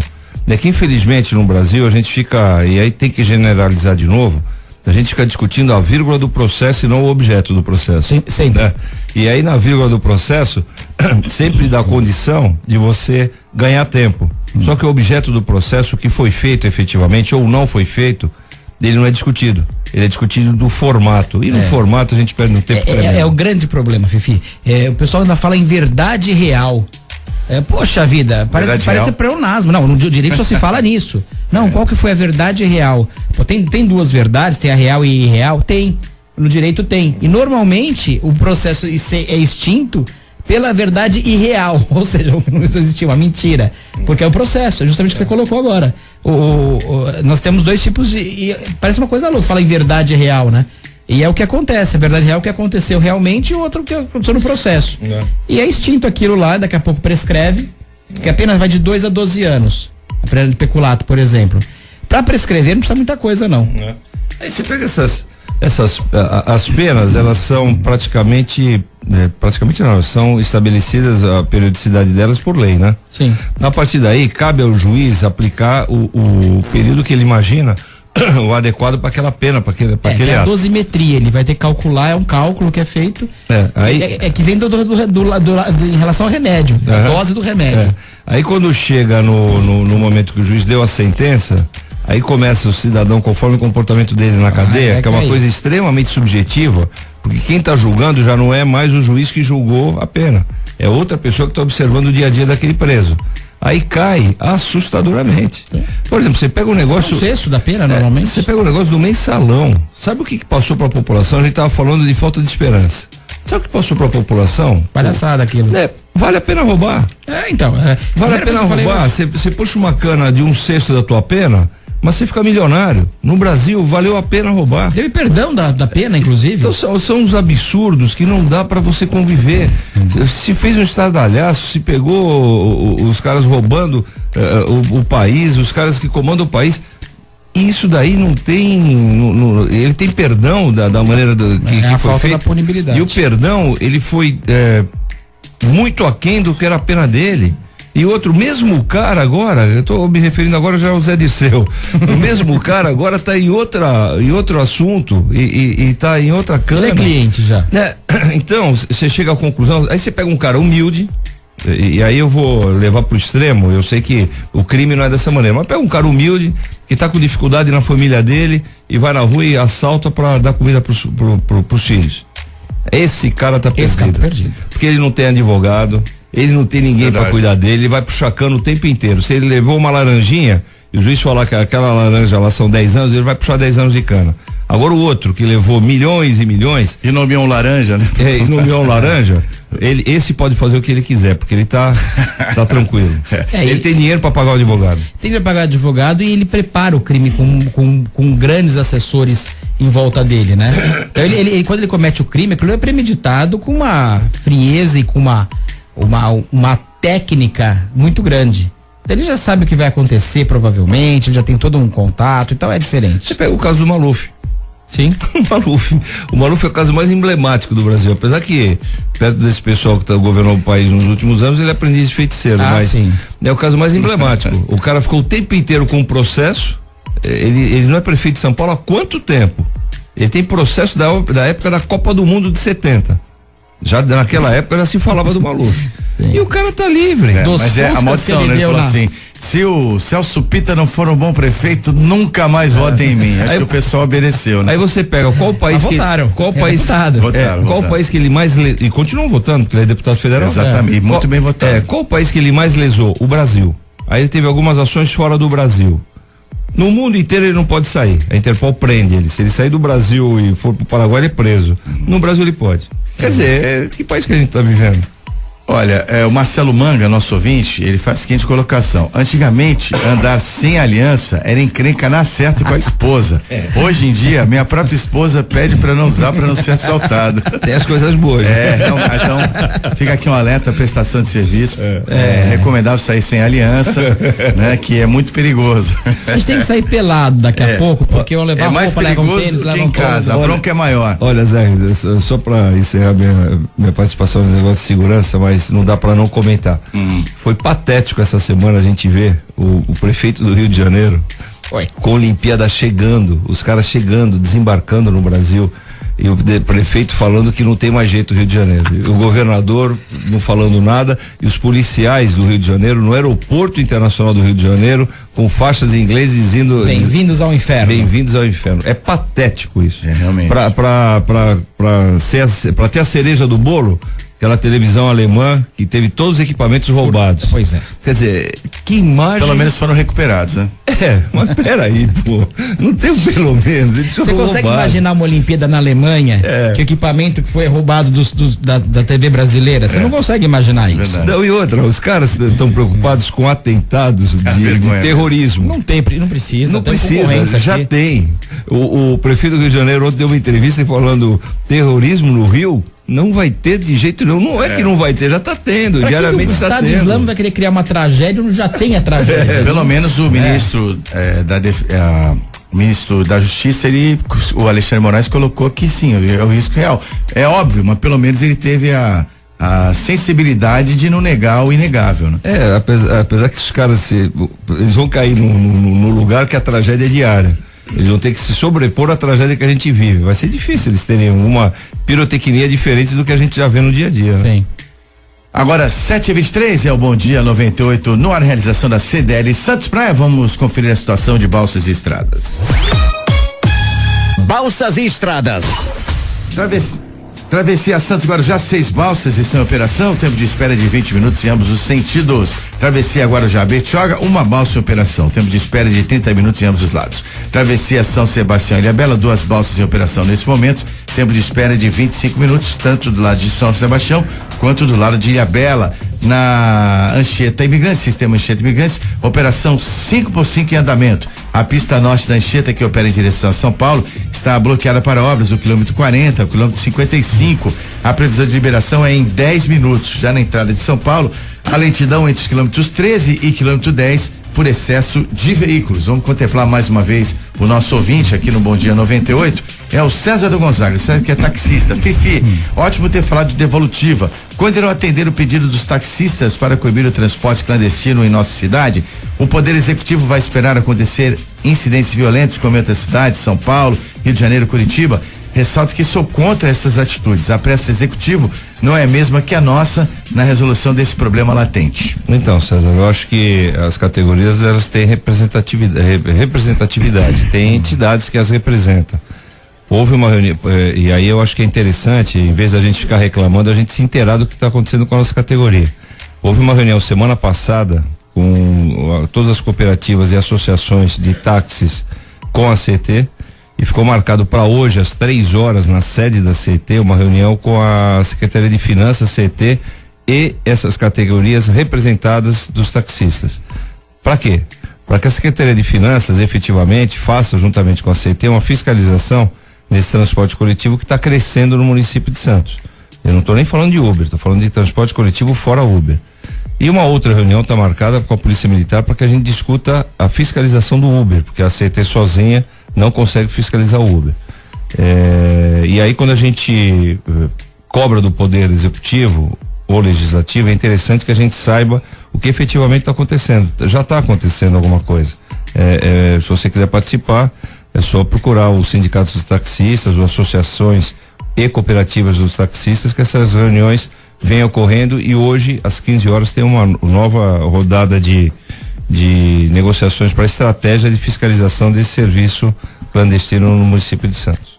É que infelizmente no Brasil a gente fica, e aí tem que generalizar de novo, a gente fica discutindo a vírgula do processo e não o objeto do processo. Sim, sempre. Né? E aí na vírgula do processo sempre dá condição de você ganhar tempo. Só que o objeto do processo, o que foi feito efetivamente ou não foi feito, ele não é discutido. Ele é discutido do formato. E no formato a gente perde um tempo tremendo. É o grande problema, Fifi. O pessoal ainda fala em verdade real. Poxa vida, parece pleonasmo. Não, no direito só se fala nisso. Não, qual que foi a verdade real? Pô, tem duas verdades, tem a real e a irreal? Tem. No direito tem. E normalmente o processo é extinto pela verdade irreal, ou seja, não existiu uma mentira, porque é o processo, é justamente o que você colocou agora. Nós temos dois tipos parece uma coisa louca, você fala em verdade real, né? E é o que acontece, a verdade real é o que aconteceu realmente e o outro que aconteceu no processo. E é extinto aquilo lá, daqui a pouco prescreve, que apenas vai de 2 a 12 anos. A pena de peculato, por exemplo. Para prescrever não precisa muita coisa, não. Aí você pega as penas, elas são praticamente não, são estabelecidas a periodicidade delas por lei, né? Sim. A partir daí, cabe ao juiz aplicar o período que ele imagina o adequado para aquela pena, para aquele ato. A dosimetria, ele vai ter que calcular, é um cálculo que é feito. Que vem em relação ao remédio, a dose do remédio. Aí quando chega no momento que o juiz deu a sentença, aí começa o cidadão, conforme o comportamento dele na cadeia, que é uma coisa extremamente subjetiva, porque quem está julgando já não é mais o juiz que julgou a pena, é outra pessoa que está observando o dia a dia daquele preso. Aí cai assustadoramente. Por exemplo, você pega um negócio. É um sexto da pena, normalmente. Você pega um negócio do mensalão. Sabe o que passou para a população? A gente estava falando de falta de esperança. Sabe o que passou para a população? Palhaçada aquilo. Vale a pena roubar. Vale a pena roubar. Você puxa uma cana de 1/6 da tua pena, mas você fica milionário. No Brasil, valeu a pena roubar. Teve perdão da pena, inclusive. Então, são uns absurdos que não dá para você conviver. Se fez um estardalhaço, se pegou os caras roubando o país, os caras que comandam o país. Isso daí não tem. Ele tem perdão da maneira que a foi falta feito. Da punibilidade. E o perdão, ele foi muito aquém do que era a pena dele. E outro, mesmo cara agora, eu estou me referindo agora já ao Zé Dirceu, o mesmo cara agora está em outro assunto e está em outra cana. Ele é cliente já. Então, você chega à conclusão, aí você pega um cara humilde, e aí eu vou levar pro extremo, eu sei que o crime não é dessa maneira, mas pega um cara humilde, que está com dificuldade na família dele, e vai na rua e assalta para dar comida pros filhos. Esse cara tá perdido. Porque ele não tem advogado, ele não tem ninguém para cuidar dele, ele vai puxar cano o tempo inteiro. Se ele levou uma laranjinha e o juiz falar que aquela laranja lá são 10 anos, ele vai puxar 10 anos de cana. Agora o outro que levou milhões e milhões. E nomeou um laranja, né? E nomeou um laranja. Esse pode fazer o que ele quiser, porque ele tá tranquilo. Ele tem dinheiro para pagar o advogado. Tem que pagar o advogado e ele prepara o crime com grandes assessores em volta dele, né? Então ele quando ele comete o crime, aquilo é premeditado com uma frieza e com uma técnica muito grande. Então ele já sabe o que vai acontecer, provavelmente, ele já tem todo um contato, então é diferente. Você pega o caso do Maluf. Sim. O Maluf é o caso mais emblemático do Brasil, apesar que perto desse pessoal que governou o país nos últimos anos, ele é aprendiz de feiticeiro, mas sim. É o caso mais emblemático. O cara ficou o tempo inteiro com o processo, ele não é prefeito de São Paulo há quanto tempo? Ele tem processo da época da Copa do Mundo de 70. Já naquela época já se falava do Maluf. Sim. E o cara tá livre. Mas é a maldição, né? Ele falou assim: se o Celso Pita não for um bom prefeito, nunca mais votem em mim. Acho que o pessoal obedeceu, né? Aí você pega qual país que votaram. Qual país qual país que ele mais e continuam votando, porque ele é deputado federal. Exatamente, muito bem votado. Qual país que ele mais lesou? O Brasil. Aí ele teve algumas ações fora do Brasil. No mundo inteiro ele não pode sair. A Interpol prende ele. Se ele sair do Brasil e for pro Paraguai, ele é preso. No Brasil ele pode. Quer dizer, que país que a gente tá vivendo? Olha, o Marcelo Manga, nosso ouvinte, ele faz a seguinte colocação: antigamente, andar sem aliança era encrenca na certa com a esposa. Hoje em dia, minha própria esposa pede para não usar para não ser assaltado. Tem as coisas boas. Então fica aqui um alerta, prestação de serviço. É recomendável sair sem aliança, né? Que é muito perigoso. A gente tem que sair pelado daqui a pouco, porque eu levar mais roupa, levam perigoso tênis, do que levam em casa. todo. A bronca é maior. Olha, Zé, só para encerrar minha participação nos negócios de segurança, mas não dá para não comentar. Foi patético essa semana a gente ver o prefeito do Rio de Janeiro com a Olimpíada chegando, os caras chegando, desembarcando no Brasil, e o prefeito falando que não tem mais jeito o Rio de Janeiro, o governador não falando nada, e os policiais do Rio de Janeiro no aeroporto internacional do Rio de Janeiro com faixas em inglês dizendo bem-vindos ao inferno. Bem-vindos ao inferno. É patético isso. Realmente. Pra ter a cereja do bolo, aquela televisão alemã que teve todos os equipamentos roubados. Pois é. Quer dizer, que imagem. Pelo menos foram recuperados, né? Mas peraí, pô. Não tem pelo menos. Eles Você consegue imaginar uma Olimpíada na Alemanha? Que o equipamento que foi roubado da TV brasileira? Você não consegue imaginar isso. Verdade. Não, e outra, os caras estão preocupados com atentados de terrorismo. Não precisa. Não precisa, já tem. O prefeito do Rio de Janeiro ontem deu uma entrevista falando terrorismo no Rio. Não vai ter de jeito nenhum. Não é que não vai ter, já está tendo. Pra diariamente está tendo. O Estado Islâmico vai querer criar uma tragédia onde já tem a tragédia. Pelo menos o ministro ministro da Justiça, o Alexandre Moraes colocou que sim, é o risco real. É óbvio, mas pelo menos ele teve a sensibilidade de não negar o inegável, né? Apesar que os caras eles vão cair no lugar que a tragédia é diária. Eles vão ter que se sobrepor à tragédia que a gente vive. Vai ser difícil eles terem uma pirotecnia diferente do que a gente já vê no dia a dia. Né? Sim. Agora, 7h23 é o Bom Dia 98, no ar, realização da CDL Santos Praia. Vamos conferir a situação de balsas e estradas. Balsas e estradas. Travessia Santos Guarujá, 6 balsas estão em operação, tempo de espera de 20 minutos em ambos os sentidos. Travessia Guarujá Betioga, 1 balsa em operação, tempo de espera de 30 minutos em ambos os lados. Travessia São Sebastião e Ilhabela, 2 balsas em operação nesse momento, tempo de espera de 25 minutos, tanto do lado de São Sebastião quanto do lado de Ilhabela. Na Anchieta Imigrantes, sistema Anchieta Imigrantes, operação 5x5 em andamento. A pista norte da Anchieta, que opera em direção a São Paulo, está bloqueada para obras, o quilômetro 40, o quilômetro 55. A previsão de liberação é em 10 minutos. Já na entrada de São Paulo, a lentidão entre os quilômetros 13 e quilômetro 10 por excesso de veículos. Vamos contemplar mais uma vez o nosso ouvinte aqui no Bom Dia 98. É o César do Gonzaga, César que é taxista. Fifi, ótimo ter falado de devolutiva. Quando irão atender o pedido dos taxistas para coibir o transporte clandestino em nossa cidade? O Poder Executivo vai esperar acontecer incidentes violentos como em outras cidades, São Paulo, Rio de Janeiro, Curitiba? Ressalto que sou contra essas atitudes. A pressa do Executivo não é a mesma que a nossa na resolução desse problema latente. Então, César, eu acho que as categorias elas têm representatividade, tem entidades que as representam. Houve uma reunião, e aí eu acho que é interessante, em vez da gente ficar reclamando, a gente se inteirar do que está acontecendo com a nossa categoria. Houve uma reunião semana passada com todas as cooperativas e associações de táxis com a CT, e ficou marcado para hoje às 3h na sede da CET uma reunião com a Secretaria de Finanças, CET e essas categorias representadas dos taxistas. Para quê? Para que a Secretaria de Finanças efetivamente faça, juntamente com a CET, uma fiscalização nesse transporte coletivo que está crescendo no município de Santos. Eu não estou nem falando de Uber, estou falando de transporte coletivo fora Uber. E uma outra reunião está marcada com a Polícia Militar para que a gente discuta a fiscalização do Uber, porque a CET sozinha não consegue fiscalizar o Uber. E aí, quando a gente cobra do Poder Executivo ou Legislativo, é interessante que a gente saiba o que efetivamente está acontecendo. Já está acontecendo alguma coisa. Se você quiser participar, é só procurar os sindicatos dos taxistas ou associações e cooperativas dos taxistas, que essas reuniões vêm ocorrendo, e hoje às 15h tem uma nova rodada de negociações para a estratégia de fiscalização desse serviço clandestino no município de Santos.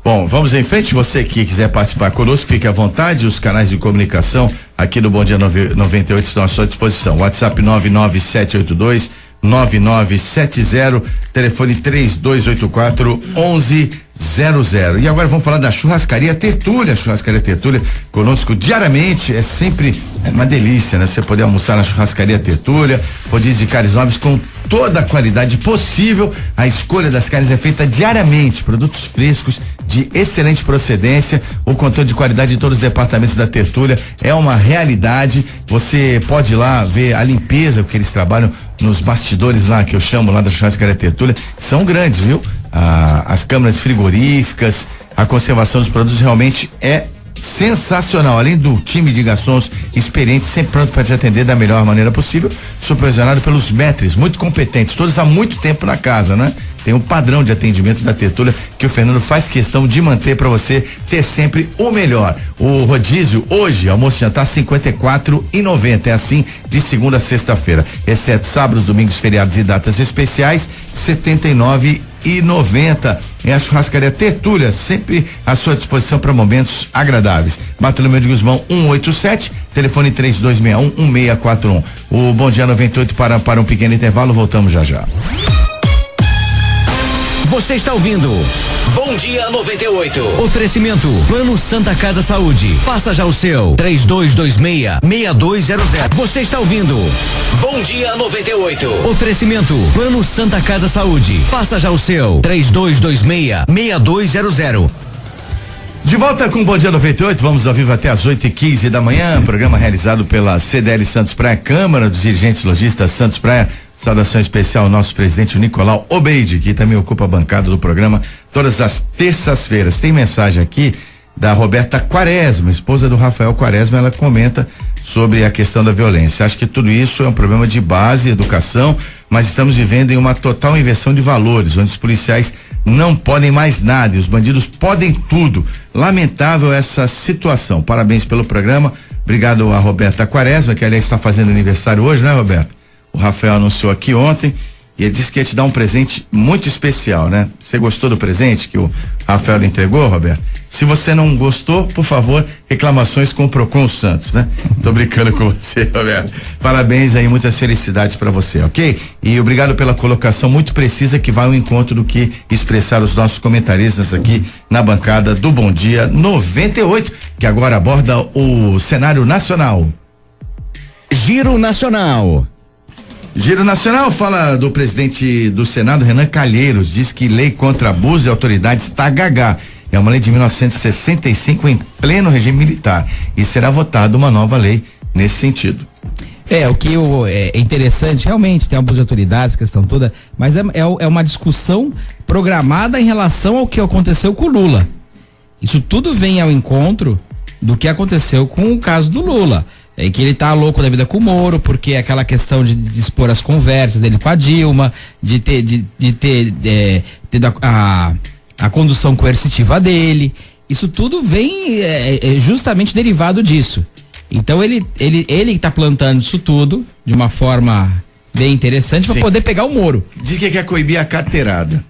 Bom, vamos em frente. Você que quiser participar conosco, fique à vontade. Os canais de comunicação aqui do Bom Dia 98 estão à sua disposição. WhatsApp 99782-9970, telefone 3284-1100. E agora vamos falar da Churrascaria Tertúlia. Churrascaria Tertúlia conosco diariamente, é sempre uma delícia, né? Você poder almoçar na Churrascaria Tertúlia, rodízio de carnes nobres com toda a qualidade possível. A escolha das carnes é feita diariamente, produtos frescos de excelente procedência. O controle de qualidade de todos os departamentos da Tertúlia é uma realidade. Você pode ir lá ver a limpeza que eles trabalham nos bastidores lá, que eu chamo lá da Churrascaria Tertúlia, são grandes, viu? As câmaras frigoríficas, a conservação dos produtos realmente é sensacional. Além do time de garçons experientes, sempre pronto para te atender da melhor maneira possível, supervisionado pelos maîtres, muito competentes, todos há muito tempo na casa, né? Tem um padrão de atendimento da Tertúlia que o Fernando faz questão de manter para você ter sempre o melhor. O rodízio hoje, almoço e jantar, R$54,90. É assim de segunda a sexta-feira, exceto sábados, domingos, feriados e datas especiais, R$79,90. É a Churrascaria Tertúlia, sempre à sua disposição para momentos agradáveis. Bartolomeu de Guzmão 187, telefone 3261-1641. O Bom Dia 98 para um pequeno intervalo, voltamos já já. Você está ouvindo Bom Dia 98. Oferecimento Plano Santa Casa Saúde. Faça já o seu 3226-6200. Você está ouvindo Bom Dia 98. Oferecimento Plano Santa Casa Saúde. Faça já o seu 3226-6200. De volta com o Bom Dia 98, vamos ao vivo até às 8h15 da manhã, programa realizado pela CDL Santos Praia, Câmara dos Dirigentes Lojistas Santos Praia. Saudação especial ao nosso presidente Nicolau Obeide, que também ocupa a bancada do programa todas as terças-feiras. Tem mensagem aqui da Roberta Quaresma, esposa do Rafael Quaresma. Ela comenta sobre a questão da violência. Acho que tudo isso é um problema de base, educação, mas estamos vivendo em uma total inversão de valores, onde os policiais não podem mais nada e os bandidos podem tudo. Lamentável essa situação. Parabéns pelo programa. Obrigado a Roberta Quaresma, que aliás está fazendo aniversário hoje, né, Roberta? O Rafael anunciou aqui ontem e ele disse que ia te dar um presente muito especial, né? Você gostou do presente que o Rafael lhe entregou, Roberto? Se você não gostou, por favor, reclamações com o Procon Santos, né? Tô brincando com você, Roberto. Parabéns aí, muitas felicidades para você, ok? E obrigado pela colocação muito precisa que vai ao encontro do que expressaram os nossos comentaristas aqui na bancada do Bom Dia 98, que agora aborda o cenário nacional. Giro Nacional. Giro Nacional fala do presidente do Senado, Renan Calheiros, diz que lei contra abuso de autoridades está gagá. É uma lei de 1965 em pleno regime militar e será votada uma nova lei nesse sentido. O que é interessante, realmente tem abuso de autoridades, questão toda, mas é uma discussão programada em relação ao que aconteceu com o Lula. Isso tudo vem ao encontro do que aconteceu com o caso do Lula. É que ele tá louco da vida com o Moro, porque é aquela questão de expor as conversas dele com a Dilma, de ter a condução coercitiva dele. Isso tudo vem justamente derivado disso. Então ele tá plantando isso tudo de uma forma bem interessante para poder pegar o Moro. Diz que quer coibir a carteirada.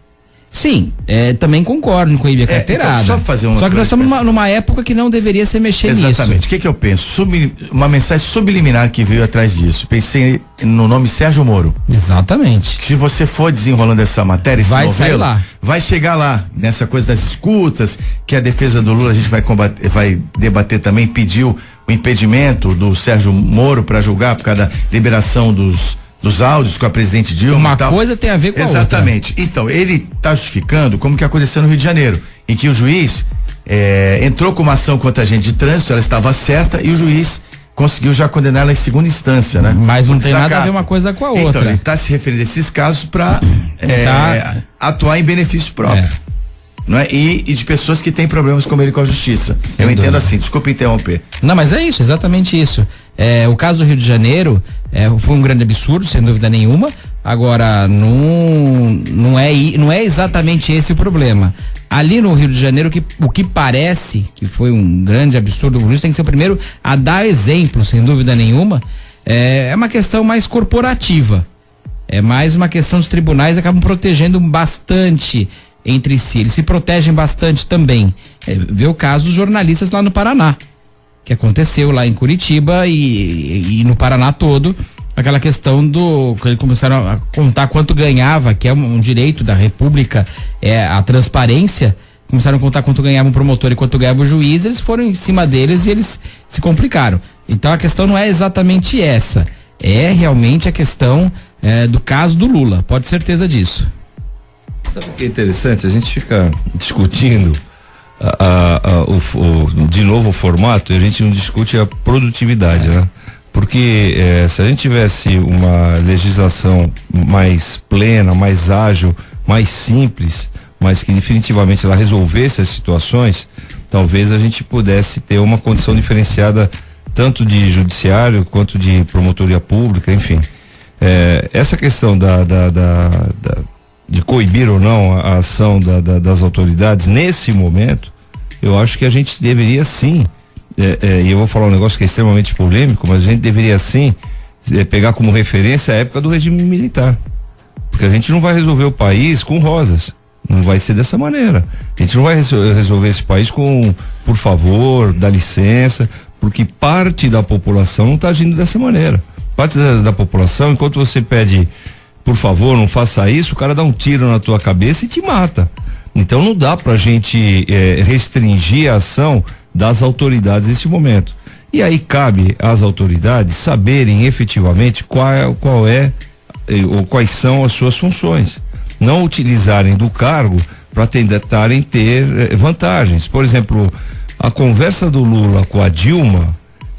Sim, também concordo com Coibir carteirada. Então, só que nós estamos numa época que não deveria se mexer nisso. Exatamente. O que eu penso? Uma mensagem subliminar que veio atrás disso. Pensei no nome Sérgio Moro. Exatamente. Se você for desenrolando essa matéria, esse vai novelo, sair lá. Vai chegar lá, nessa coisa das escutas, que a defesa do Lula a gente vai debater também, pediu o impedimento do Sérgio Moro para julgar por causa da liberação dos áudios com a presidente Dilma. Uma e tal. coisa tem a ver com a outra. Exatamente. Então, ele está justificando como que aconteceu no Rio de Janeiro, em que o juiz entrou com uma ação contra a agente de trânsito, ela estava certa e o juiz conseguiu já condenar ela em segunda instância, né? Mas não tem nada a ver uma coisa com a outra. Então, ele está se referindo a esses casos para atuar em benefício próprio. Não é? E de pessoas que têm problemas como ele com a justiça. Eu entendo assim, desculpa interromper. Não, mas é isso, exatamente isso. O caso do Rio de Janeiro foi um grande absurdo, sem dúvida nenhuma. Agora, não é exatamente esse o problema. Ali no Rio de Janeiro, o que parece que foi um grande absurdo, o juiz tem que ser o primeiro a dar exemplo, sem dúvida nenhuma. É uma questão mais corporativa. É mais uma questão dos tribunais, acabam protegendo bastante entre si. Eles se protegem bastante também. Vê o caso dos jornalistas lá no Paraná, que aconteceu lá em Curitiba e no Paraná todo, aquela questão que eles começaram a contar quanto ganhava, que é um direito da República, a transparência. Começaram a contar quanto ganhava um promotor e quanto ganhava o juiz, eles foram em cima deles e eles se complicaram. Então a questão não é exatamente essa, é realmente a questão do caso do Lula, pode ter certeza disso. Sabe o que é interessante? A gente fica discutindo de novo o formato e a gente não discute a produtividade, né? Porque se a gente tivesse uma legislação mais plena, mais ágil, mais simples, mas que definitivamente ela resolvesse as situações, talvez a gente pudesse ter uma condição diferenciada tanto de judiciário quanto de promotoria pública, enfim. Essa questão de coibir ou não a ação das autoridades nesse momento, eu acho que a gente deveria sim, e eu vou falar um negócio que é extremamente polêmico, mas a gente deveria sim pegar como referência a época do regime militar, porque a gente não vai resolver o país com rosas, não vai ser dessa maneira. A gente não vai resolver esse país com, por favor, dá licença, porque parte da população não está agindo dessa maneira. Parte da população, enquanto você pede, por favor, não faça isso, o cara dá um tiro na tua cabeça e te mata. Então não dá pra gente restringir a ação das autoridades nesse momento. E aí cabe às autoridades saberem efetivamente qual é ou quais são as suas funções. Não utilizarem do cargo para tentarem ter vantagens. Por exemplo, a conversa do Lula com a Dilma,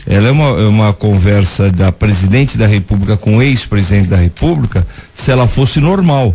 ela é uma conversa da presidente da República com o ex-presidente da República, se ela fosse normal.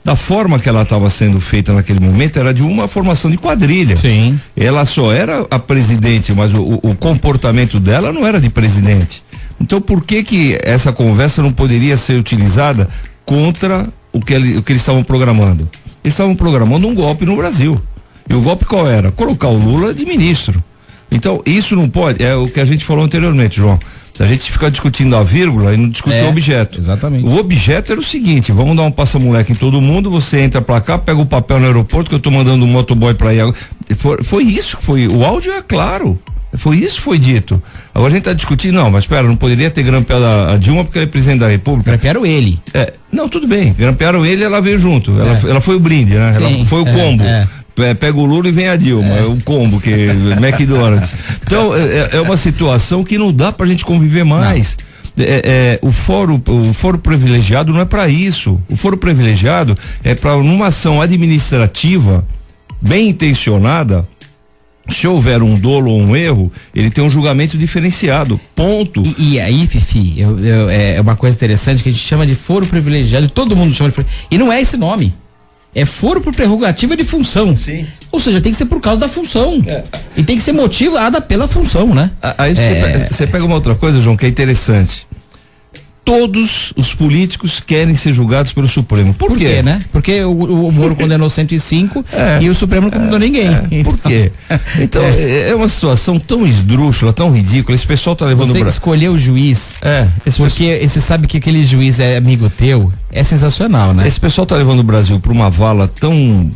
Da forma que ela estava sendo feita naquele momento, era de uma formação de quadrilha. Sim. Ela só era a presidente, mas o comportamento dela não era de presidente. Então por que essa conversa não poderia ser utilizada contra o que eles estavam programando? Eles estavam programando um golpe no Brasil. E o golpe qual era? Colocar o Lula de ministro. Então, isso não pode, é o que a gente falou anteriormente, João. A gente fica discutindo a vírgula e não discute o objeto. Exatamente. O objeto era o seguinte: vamos dar um passa-moleque em todo mundo, você entra pra cá, pega o papel no aeroporto que eu tô mandando um motoboy pra ir. Foi isso que foi. O áudio é claro. Foi isso que foi dito. Agora a gente tá discutindo, não, mas espera, não poderia ter grampeado a Dilma porque ela é presidente da República. Grampearam ele. Não, tudo bem. Grampearam ele, ela veio junto. Ela foi o brinde, né? Sim, ela foi o combo. Pega o Lula e vem a Dilma, é o combo que McDonald's. Então é uma situação que não dá pra gente conviver mais. O foro privilegiado não é para isso. O foro privilegiado é para numa ação administrativa bem intencionada. Se houver um dolo ou um erro, ele tem um julgamento diferenciado, ponto. E aí, Fifi, é uma coisa interessante que a gente chama de foro privilegiado, todo mundo chama de foro, e não é esse nome. É foro por prerrogativa de função. Sim. Ou seja, tem que ser por causa da função. E tem que ser motivada pela função, né? Aí você pega uma outra coisa, João, que é interessante. todos os políticos querem ser julgados pelo Supremo. Por quê, né? Porque o Moro condenou 105 e o Supremo não condenou ninguém. Por quê? Então, é uma situação tão esdrúxula, tão ridícula. Esse pessoal tá levando Você escolheu o juiz. Porque você sabe que aquele juiz é amigo teu, é sensacional, né? Esse pessoal tá levando o Brasil para uma vala tão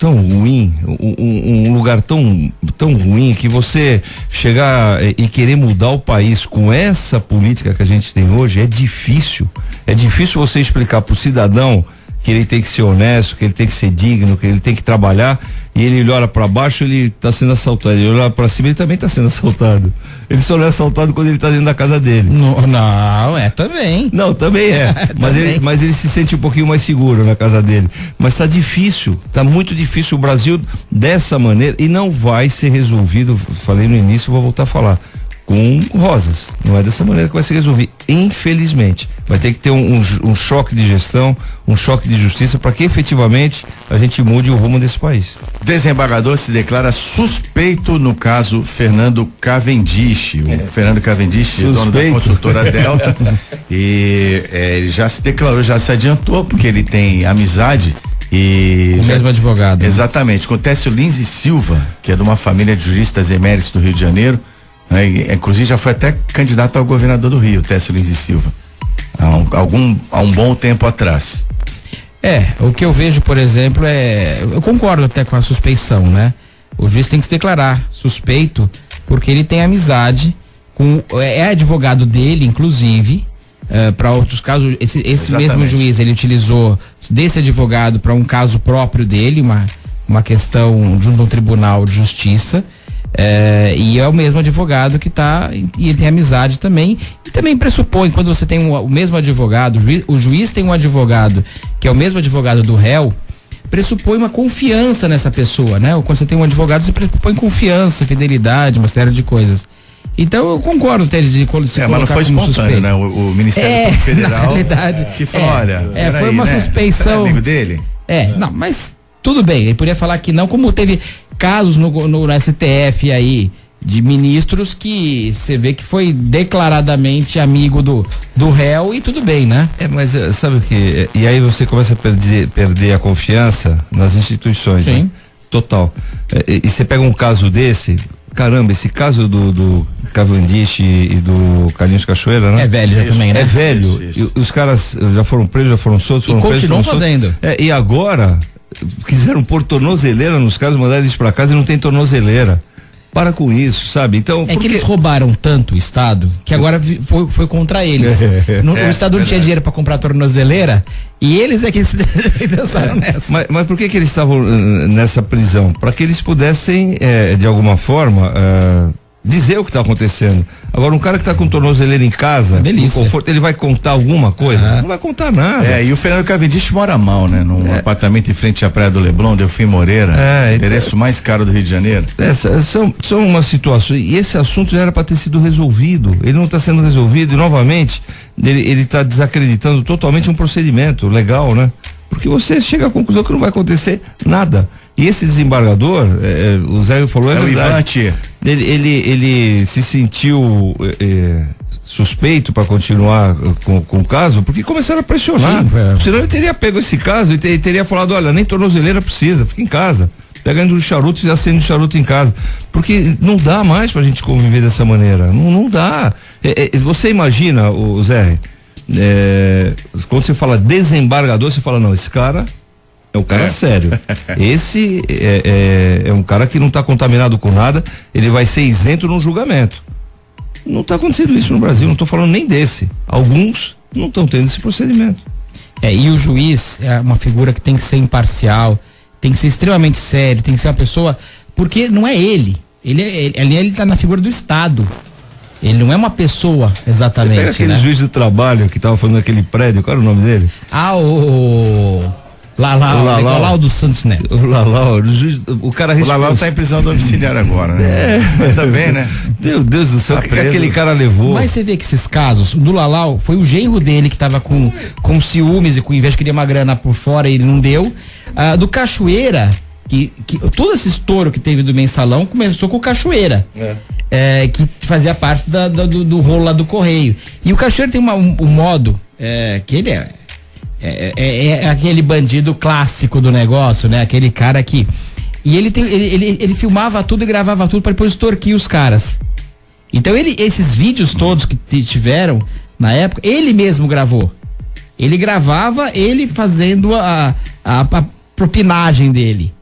ruim, um lugar tão ruim, que você chegar e querer mudar o país com essa política que a gente tem hoje é difícil. É difícil você explicar pro cidadão que ele tem que ser honesto, que ele tem que ser digno, que ele tem que trabalhar, e ele olha para baixo, ele tá sendo assaltado, ele olha para cima, ele também tá sendo assaltado. Ele só não é assaltado quando ele tá dentro da casa dele. Também. Não, também é. Mas ele se sente um pouquinho mais seguro na casa dele. Mas tá difícil, tá muito difícil o Brasil dessa maneira, e não vai ser resolvido, falei no início, vou voltar a falar, com rosas. Não é dessa maneira que vai se resolver, infelizmente. Vai ter que ter um choque de gestão, um choque de justiça, para que efetivamente a gente mude o rumo desse país. Desembargador se declara suspeito no caso Fernando Cavendish. O Fernando Cavendish, dono da construtora Delta, e ele já se declarou, já se adiantou, porque ele tem amizade e o mesmo advogado. Exatamente, com o Técio Lins e Silva, que é de uma família de juristas eméritos do Rio de Janeiro. Inclusive já foi até candidato ao governador do Rio, Técio Lins e Silva, há um bom tempo atrás. O que eu vejo, por exemplo, eu concordo até com a suspeição, né? O juiz tem que se declarar suspeito porque ele tem amizade com, é advogado dele, inclusive, para outros casos. Esse mesmo juiz, ele utilizou desse advogado para um caso próprio dele, uma questão junto a um tribunal de justiça. E é o mesmo advogado que tá, e ele tem amizade também, e também pressupõe, quando você tem o mesmo advogado, o juiz tem um advogado que é o mesmo advogado do réu, pressupõe uma confiança nessa pessoa, né? Quando você tem um advogado, você pressupõe confiança, fidelidade, uma série de coisas. Então eu concordo até de se mas não foi espontâneo, né? O Ministério Público Federal, na realidade, que falou, olha, foi uma suspeição. Você é amigo dele? Não, mas tudo bem, ele podia falar que não, como teve casos no STF aí de ministros que você vê que foi declaradamente amigo do réu, e tudo bem, né? Mas sabe o que? E aí você começa a perder a confiança nas instituições, sim, né? Total. E você pega um caso desse, caramba, esse caso do Cavendish e do Carlinhos Cachoeira, né? É velho já também, né? É velho. Isso. E os caras já foram presos, já foram soltos, e continuam fazendo. E agora quiseram pôr tornozeleira nos caras, mandaram eles pra casa e não tem tornozeleira. Para com isso, sabe? Então, que eles roubaram tanto o Estado que agora foi contra eles. O Estado não tinha dinheiro para comprar tornozeleira e eles é que pensaram nessa. Mas por que eles estavam nessa prisão? Para que eles pudessem, de alguma forma, dizer o que está acontecendo. Agora, um cara que está com tornozeleira em casa, no conforto, ele vai contar alguma coisa? Não vai contar nada. E o Fernando Cavendish mora mal, né? Num apartamento em frente à Praia do Leblon, Delfim Moreira, endereço mais caro do Rio de Janeiro. São umas situações, e esse assunto já era para ter sido resolvido. Ele não está sendo resolvido, e novamente ele está desacreditando totalmente um procedimento legal, né? Porque você chega à conclusão que não vai acontecer nada. E esse desembargador, o Zé falou, é verdade. Ele se sentiu suspeito para continuar com o caso, porque começaram a pressionar. Sim, senão ele teria pego esse caso e teria falado, olha, nem tornozeleira precisa, fica em casa. Pega indo do charuto e acende o charuto em casa. Porque não dá mais pra gente conviver dessa maneira. Não dá. Você imagina, o Zé, quando você fala desembargador, você fala, não, esse cara é um cara sério. Esse é um cara que não está contaminado com nada, ele vai ser isento no julgamento. Não está acontecendo isso no Brasil, não estou falando nem desse. Alguns não estão tendo esse procedimento. E o juiz é uma figura que tem que ser imparcial, tem que ser extremamente sério, tem que ser uma pessoa, porque não é ele. Ele está na figura do Estado. Ele não é uma pessoa, exatamente. Você pega aquele juiz do trabalho que estava falando naquele prédio, qual era o nome dele? O Lalau dos Santos Neto. O Lalau, o cara O Lalau tá em prisão domiciliar agora, né? Mas também, né? Meu Deus do céu, o que aquele cara levou? Mas você vê que esses casos, do Lalau, foi o genro dele que tava com ciúmes e com inveja, queria uma grana por fora e ele não deu. Do Cachoeira, que todo esse estouro que teve do Mensalão começou com o Cachoeira. que fazia parte do rolo lá do Correio. E o Cachoeira tem um modo que ele é aquele bandido clássico do negócio, né? Aquele cara que... E ele filmava tudo e gravava tudo para depois extorquir os caras. Então esses vídeos todos que tiveram na época, ele mesmo gravou. Ele gravava ele fazendo a propinagem dele.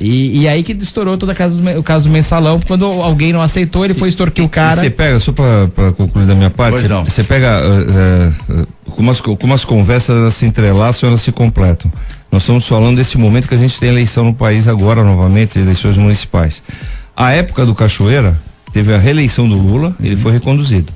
E aí que estourou toda o caso do Mensalão. Quando alguém não aceitou, ele foi extorquir o cara. Você pega, só pra concluir da minha parte, você pega como as conversas elas se entrelaçam, elas se completam. Nós estamos falando desse momento que a gente tem eleição no país agora, novamente, eleições municipais. A época do Cachoeira, teve a reeleição do Lula, ele foi reconduzido.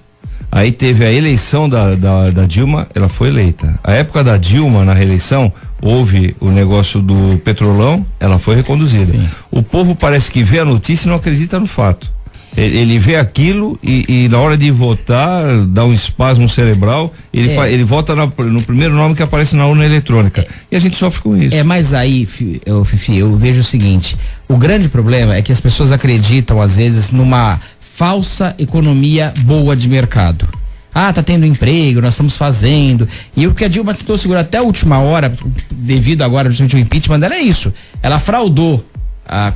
Aí teve a eleição da Dilma, ela foi eleita. A época da Dilma, na reeleição, houve o negócio do Petrolão, ela foi reconduzida. Sim. O povo parece que vê a notícia e não acredita no fato. Ele vê aquilo e na hora de votar, dá um espasmo cerebral, ele vota no primeiro nome que aparece na urna eletrônica. E a gente sofre com isso. Mas aí, Fifi, eu vejo o seguinte, o grande problema é que as pessoas acreditam, às vezes, numa falsa economia boa de mercado. Tá tendo emprego, nós estamos fazendo. E o que a Dilma tentou segurar até a última hora, devido agora justamente ao impeachment dela, é isso. Ela fraudou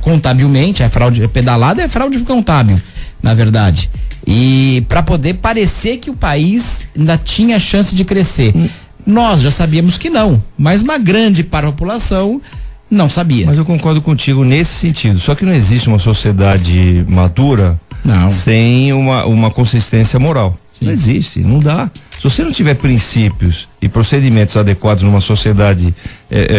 contabilmente, a fraude pedalada é fraude contábil, na verdade. E para poder parecer que o país ainda tinha chance de crescer. Nós já sabíamos que não, mas uma grande parte da população não sabia. Mas eu concordo contigo nesse sentido. Só que não existe uma sociedade madura sem uma consistência moral. Sim. Não existe, não dá. Se você não tiver princípios e procedimentos adequados numa sociedade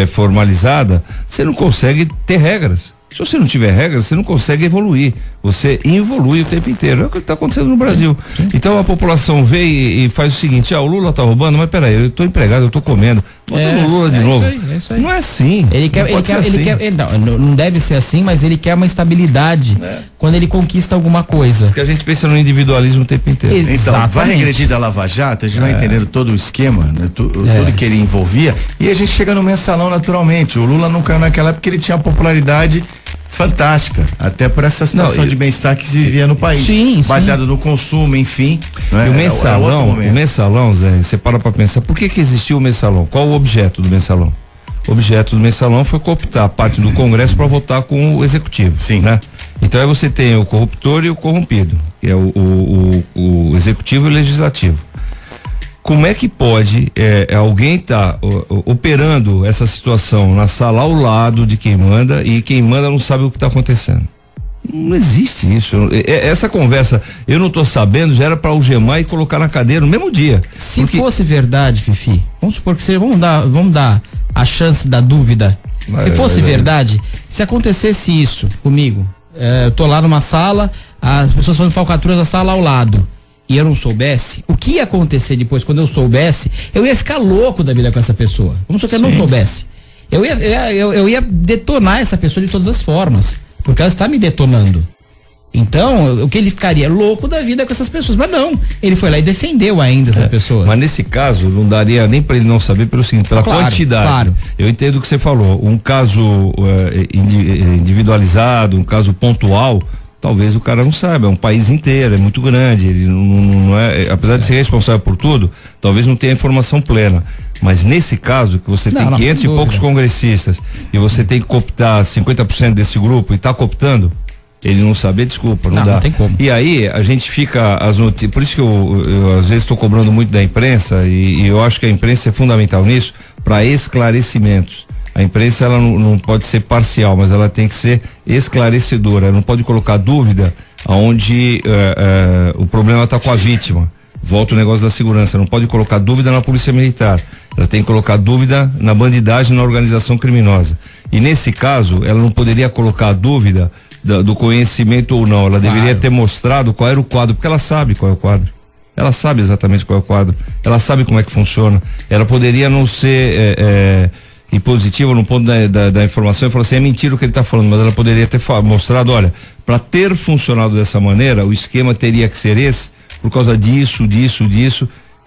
formalizada, você não consegue ter regras. Se você não tiver regras, você não consegue evoluir. Você involui o tempo inteiro. É o que está acontecendo no Brasil. Sim. Então a população vê e faz o seguinte: o Lula tá roubando, mas peraí, eu tô empregado, eu tô comendo. Bota no Lula de novo. Isso aí. Não é assim. Não deve ser assim, mas ele quer uma estabilidade quando ele conquista alguma coisa. Porque a gente pensa no individualismo o tempo inteiro. Então, vai regredir da Lava Jato, a gente vai entendendo todo o esquema, né? Tudo que ele envolvia, e a gente chega no Mensalão naturalmente. O Lula não caiu naquela época porque ele tinha popularidade fantástica, até por essa situação de bem-estar que se vivia no país. Sim, baseado no consumo, enfim. E o Mensalão, Zé, você para pra pensar, por que existiu o Mensalão? Qual o objeto do Mensalão? O objeto do Mensalão foi cooptar parte do Congresso para votar com o Executivo. Sim. Né? Então aí você tem o corruptor e o corrompido, que é o Executivo e o Legislativo. Como é que pode alguém tá operando essa situação na sala ao lado de quem manda e quem manda não sabe o que está acontecendo? Não existe isso. Essa conversa, eu não estou sabendo, já era para algemar e colocar na cadeira no mesmo dia. Se fosse verdade, Fifi, vamos supor que vamos dar a chance da dúvida. Se fosse verdade, se acontecesse isso comigo, eu tô lá numa sala, as pessoas fazendo falcatruas da sala ao lado, e eu não soubesse, o que ia acontecer depois, quando eu soubesse, eu ia ficar louco da vida com essa pessoa. Vamos supor que eu não soubesse. Eu ia detonar essa pessoa de todas as formas, porque ela está me detonando. Então, o que ele ficaria louco da vida com essas pessoas, mas não, ele foi lá e defendeu ainda essas pessoas. Mas nesse caso, não daria nem para ele não saber pelo seguinte, pela quantidade. Claro. Eu entendo o que você falou, um caso individualizado, um caso pontual, talvez o cara não saiba, é um país inteiro, é muito grande, ele não é, apesar de ser responsável por tudo, talvez não tenha a informação plena. Mas nesse caso, que você tem 500 e poucos congressistas e você tem que cooptar 50% desse grupo e está cooptando, ele não saber, desculpa, não dá. Não tem como. E aí a gente fica as notícias, por isso que eu às vezes estou cobrando muito da imprensa e eu acho que a imprensa é fundamental nisso, para esclarecimentos. A imprensa ela não pode ser parcial, mas ela tem que ser esclarecedora, ela não pode colocar dúvida aonde o problema está com a vítima. Volta o negócio da segurança, não pode colocar dúvida na polícia militar, ela tem que colocar dúvida na bandidagem, na organização criminosa. E nesse caso, ela não poderia colocar dúvida do conhecimento ou não, ela deveria ter mostrado qual era o quadro, porque ela sabe qual é o quadro. Ela sabe exatamente qual é o quadro, ela sabe como é que funciona. Ela poderia não ser impositiva no ponto da informação e falar assim, é mentira o que ele está falando, mas ela poderia ter mostrado, olha, para ter funcionado dessa maneira, o esquema teria que ser esse, por causa disso,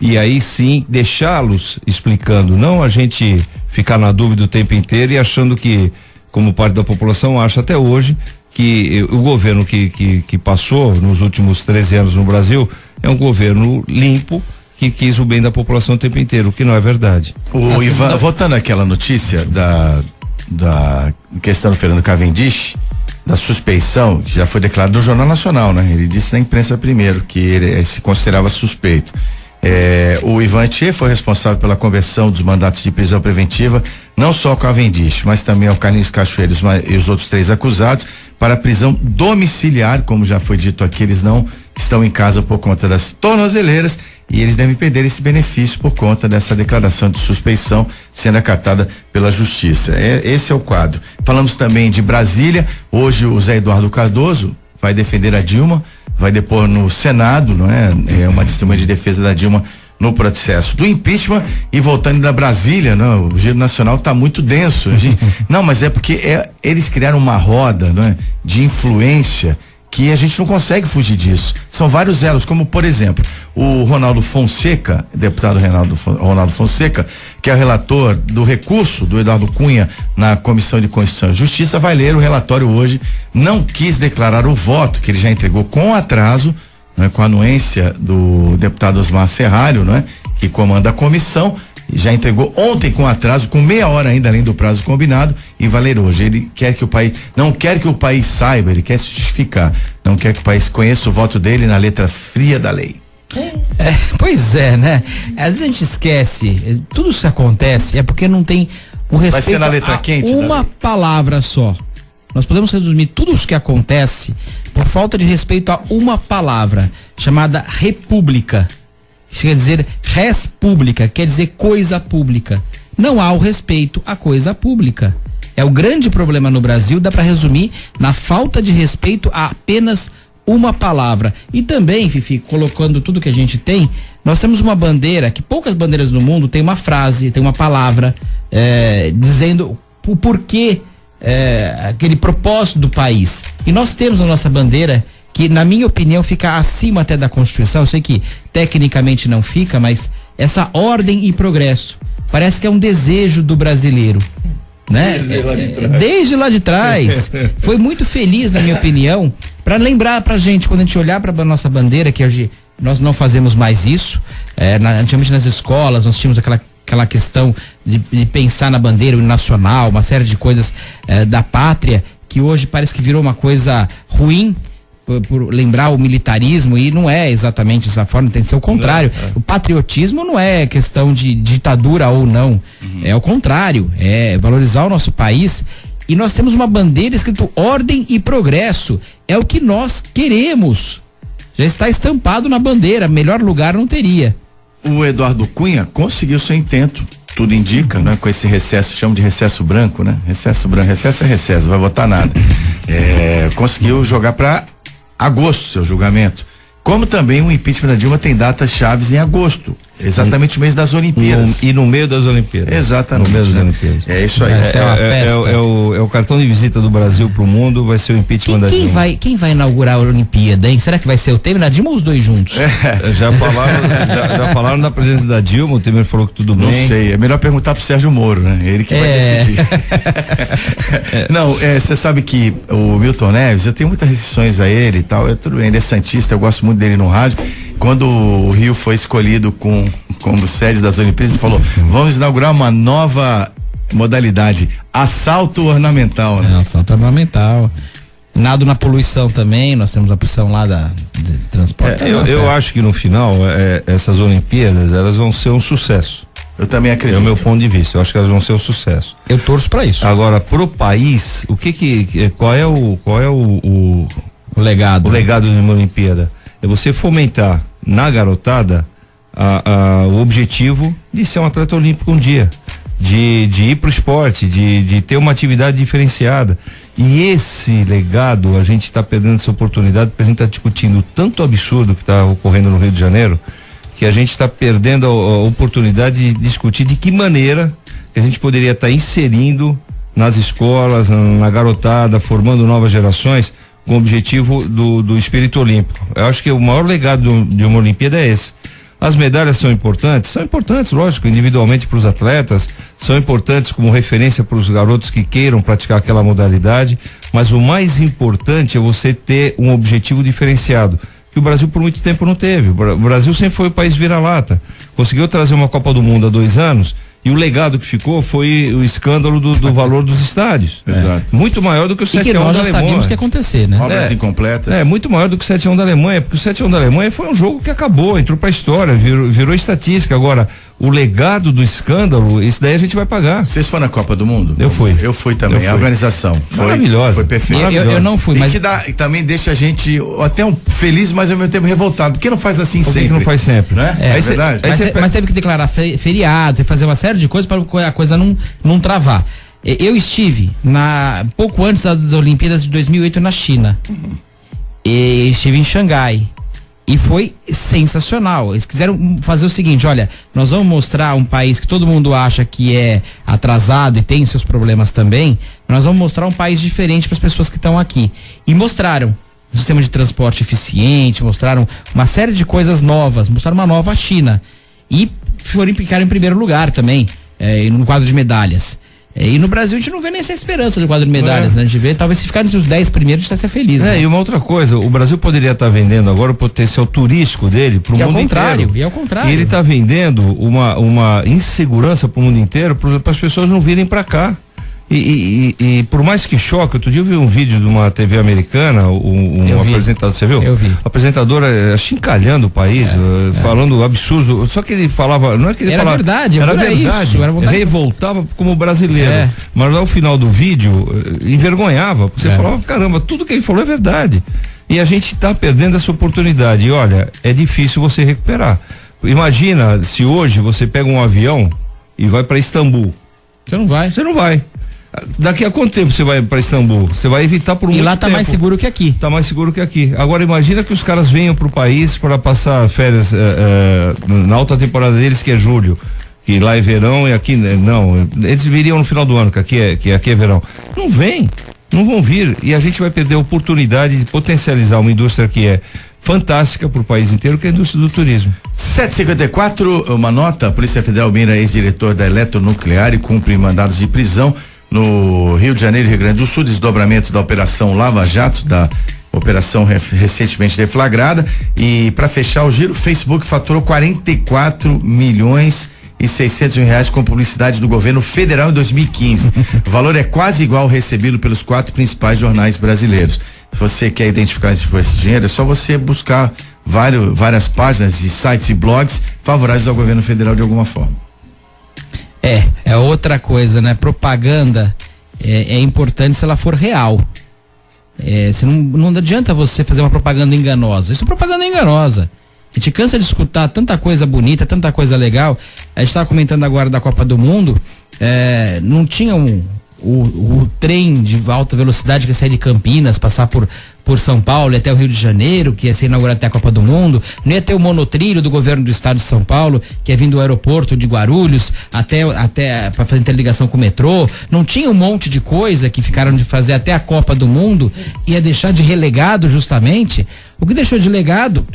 e aí sim deixá-los explicando, não a gente ficar na dúvida o tempo inteiro e achando que, como parte da população acha até hoje, que o governo que passou nos últimos 13 anos no Brasil é um governo limpo, que quis o bem da população o tempo inteiro, o que não é verdade. O Ivan, voltando àquela notícia da questão do Fernando Cavendish, da suspeição, que já foi declarado no Jornal Nacional, né? Ele disse na imprensa primeiro que ele se considerava suspeito. O Ivan Tchê foi responsável pela conversão dos mandatos de prisão preventiva, não só ao Cavendish, mas também ao Carlinhos Cachoeiro e os outros 3 acusados, para prisão domiciliar, como já foi dito aqui, eles não estão em casa por conta das tornozeleiras e eles devem perder esse benefício por conta dessa declaração de suspeição sendo acatada pela justiça. Esse é o quadro. Falamos também de Brasília. Hoje o Zé Eduardo Cardoso vai defender a Dilma, vai depor no Senado, não é? É uma testemunha de defesa da Dilma no processo do impeachment. E voltando da Brasília, não, o Giro Nacional está muito denso. Não, mas é porque eles criaram uma roda, não é, de influência que a gente não consegue fugir disso. São vários elos, como por exemplo, o Ronaldo Fonseca, deputado Ronaldo Fonseca, que é o relator do recurso do Eduardo Cunha na Comissão de Constituição e Justiça, vai ler o relatório hoje, não quis declarar o voto, que ele já entregou com atraso, né, com a anuência do deputado Osmar Serralho, né, que comanda a comissão, já entregou ontem com atraso, com meia hora ainda além do prazo combinado, e vai ler hoje. Ele quer que o país, não quer que o país saiba, ele quer se justificar, não quer que o país conheça o voto dele na letra fria da lei. Pois é, né? Às vezes a gente esquece, tudo isso que acontece é porque não tem um respeito. Vai ser na letra quente, uma palavra só. Nós podemos resumir tudo isso que acontece por falta de respeito a uma palavra, chamada república. Isso quer dizer res pública, quer dizer coisa pública. Não há o respeito à coisa pública. É o grande problema no Brasil, dá para resumir na falta de respeito a apenas uma palavra. E também, Fifi, colocando tudo que a gente tem, nós temos uma bandeira, que poucas bandeiras no mundo tem uma frase, tem uma palavra, dizendo o porquê, aquele propósito do país. E nós temos a nossa bandeira, que na minha opinião fica acima até da Constituição. Eu sei que tecnicamente não fica, mas essa ordem e progresso parece que é um desejo do brasileiro, né? Desde lá de trás. Foi muito feliz, na minha opinião, para lembrar pra gente, quando a gente olhar pra nossa bandeira, que hoje nós não fazemos mais isso, antigamente nas escolas nós tínhamos aquela questão de pensar na bandeira, o nacional, uma série de coisas da pátria, que hoje parece que virou uma coisa ruim, por lembrar o militarismo, e não é exatamente essa forma, tem que ser o contrário. O patriotismo não é questão de ditadura ou não, é o contrário, é valorizar o nosso país. E nós temos uma bandeira escrito ordem e progresso, é o que nós queremos, já está estampado na bandeira, melhor lugar não teria. O Eduardo Cunha conseguiu seu intento, tudo indica, né? Com esse recesso, chamam de recesso branco, né? Recesso branco, recesso é recesso, não vai votar nada. Conseguiu jogar para agosto seu julgamento. Como também o impeachment da Dilma tem datas chaves em agosto, exatamente o mês das Olimpíadas. E no meio das Olimpíadas. Exatamente. No meio das Olimpíadas. É isso aí. É o cartão de visita do Brasil pro mundo, vai ser o impeachment da Dilma. Quem vai inaugurar a Olimpíada, hein? Será que vai ser o Temer, a Dilma ou os dois juntos? Já falaram da presença da Dilma, o Temer falou que tudo bem. Não sei, é melhor perguntar pro Sérgio Moro, né? Ele que vai decidir. Não, você sabe que o Milton Neves, eu tenho muitas restrições a ele e tal, ele é santista, eu gosto muito dele no rádio. Quando o Rio foi escolhido como sede das Olimpíadas, ele falou: vamos inaugurar uma nova modalidade, assalto ornamental, né? Assalto ornamental. Nado na poluição também, nós temos a opção lá de transporte. Eu acho que no final, essas Olimpíadas, elas vão ser um sucesso. Eu também acredito. É o meu ponto de vista, eu acho que elas vão ser um sucesso. Eu torço para isso. Agora, pro país, qual é o legado? O legado de uma Olimpíada é você fomentar na garotada o objetivo de ser um atleta olímpico um dia, de ir pro esporte, de ter uma atividade diferenciada. E esse legado, a gente está perdendo essa oportunidade, porque a gente está discutindo tanto absurdo que está ocorrendo no Rio de Janeiro, que a gente está perdendo a oportunidade de discutir de que maneira que a gente poderia estar inserindo nas escolas, na garotada, formando novas gerações, com o objetivo do espírito olímpico. Eu acho que o maior legado de uma Olimpíada é esse. As medalhas são importantes, lógico, individualmente para os atletas, são importantes como referência para os garotos que queiram praticar aquela modalidade, mas o mais importante é você ter um objetivo diferenciado, que o Brasil por muito tempo não teve. O Brasil sempre foi o país vira-lata, conseguiu trazer uma Copa do Mundo há 2 anos, e o legado que ficou foi o escândalo do valor dos estádios. Exato. Muito maior do que o 7-1 da Alemanha. Nós já sabíamos que ia acontecer, né? Obras incompletas. Muito maior do que o 7-1 da Alemanha, porque o 7-1 da Alemanha foi um jogo que acabou, entrou pra história, virou estatística. Agora, o legado do escândalo, isso daí a gente vai pagar. Vocês foram na Copa do Mundo? Eu fui. Eu fui também. A organização foi maravilhosa. Foi perfeita. Eu não fui, mas... E que também deixa a gente até feliz, mas ao mesmo tempo revoltado. Por que não faz assim sempre? Por que não faz sempre? Né? É verdade. Mas teve que declarar feriado, teve que fazer uma série de coisas para a coisa não travar. Eu estive pouco antes das Olimpíadas de 2008 na China. E estive em Xangai. E foi sensacional. Eles quiseram fazer o seguinte: olha, nós vamos mostrar um país que todo mundo acha que é atrasado e tem seus problemas também. Nós vamos mostrar um país diferente para as pessoas que estão aqui. E mostraram um sistema de transporte eficiente, mostraram uma série de coisas novas, mostraram uma nova China. E ficaram em primeiro lugar também, no quadro de medalhas. E no Brasil a gente não vê nem essa esperança de quadro de medalhas, né? A gente vê, talvez se ficar nos 10 primeiros, a gente vai ser feliz. Né? E uma outra coisa, o Brasil poderia estar vendendo agora o potencial turístico dele para o mundo inteiro. E ao contrário. E ele está vendendo uma insegurança para o mundo inteiro, para as pessoas não virem para cá. E por mais que choque, outro dia eu vi um vídeo de uma TV americana, um apresentador, você viu? Eu vi. Apresentadora achincalhando o país, falando absurdo, só que ele falava, não é que ele falava... Era verdade, isso, revoltava como brasileiro, mas ao final do vídeo, envergonhava, você falava, caramba, tudo que ele falou é verdade, e a gente está perdendo essa oportunidade, e olha, é difícil você recuperar. Imagina se hoje você pega um avião e vai para Istambul. Você não vai. Daqui a quanto tempo você vai para Istambul? Você vai evitar por um tempo. E lá tá mais seguro que aqui. Tá mais seguro que aqui. Agora imagina que os caras venham pro país para passar férias na alta temporada deles, que é julho, que lá é verão e aqui não. Eles viriam no final do ano, que aqui é verão. Não vão vir, e a gente vai perder a oportunidade de potencializar uma indústria que é fantástica para o país inteiro, que é a indústria do turismo. 7h54, uma nota: a Polícia Federal mira ex-diretor da Eletronuclear e cumpre mandados de prisão no Rio de Janeiro e Rio Grande do Sul, desdobramento da Operação Lava Jato, da operação recentemente deflagrada. E para fechar o giro, o Facebook faturou 44 milhões e 600 mil reais com publicidade do governo federal em 2015. O valor é quase igual ao recebido pelos 4 principais jornais brasileiros. Se você quer identificar onde foi esse dinheiro, é só você buscar várias páginas de sites e blogs favoráveis ao governo federal de alguma forma. É outra coisa, né? Propaganda é importante se ela for real. Não adianta você fazer uma propaganda enganosa. Isso é propaganda enganosa. A gente cansa de escutar tanta coisa bonita, tanta coisa legal. A gente estava comentando agora da Copa do Mundo. Não tinha o trem de alta velocidade que ia sair de Campinas, passar por São Paulo e até o Rio de Janeiro, que ia ser inaugurado até a Copa do Mundo. Não ia ter o monotrilho do governo do estado de São Paulo, que ia vir do aeroporto de Guarulhos até para fazer interligação com o metrô. Não tinha um monte de coisa que ficaram de fazer até a Copa do Mundo, ia deixar de relegado justamente. O que deixou de legado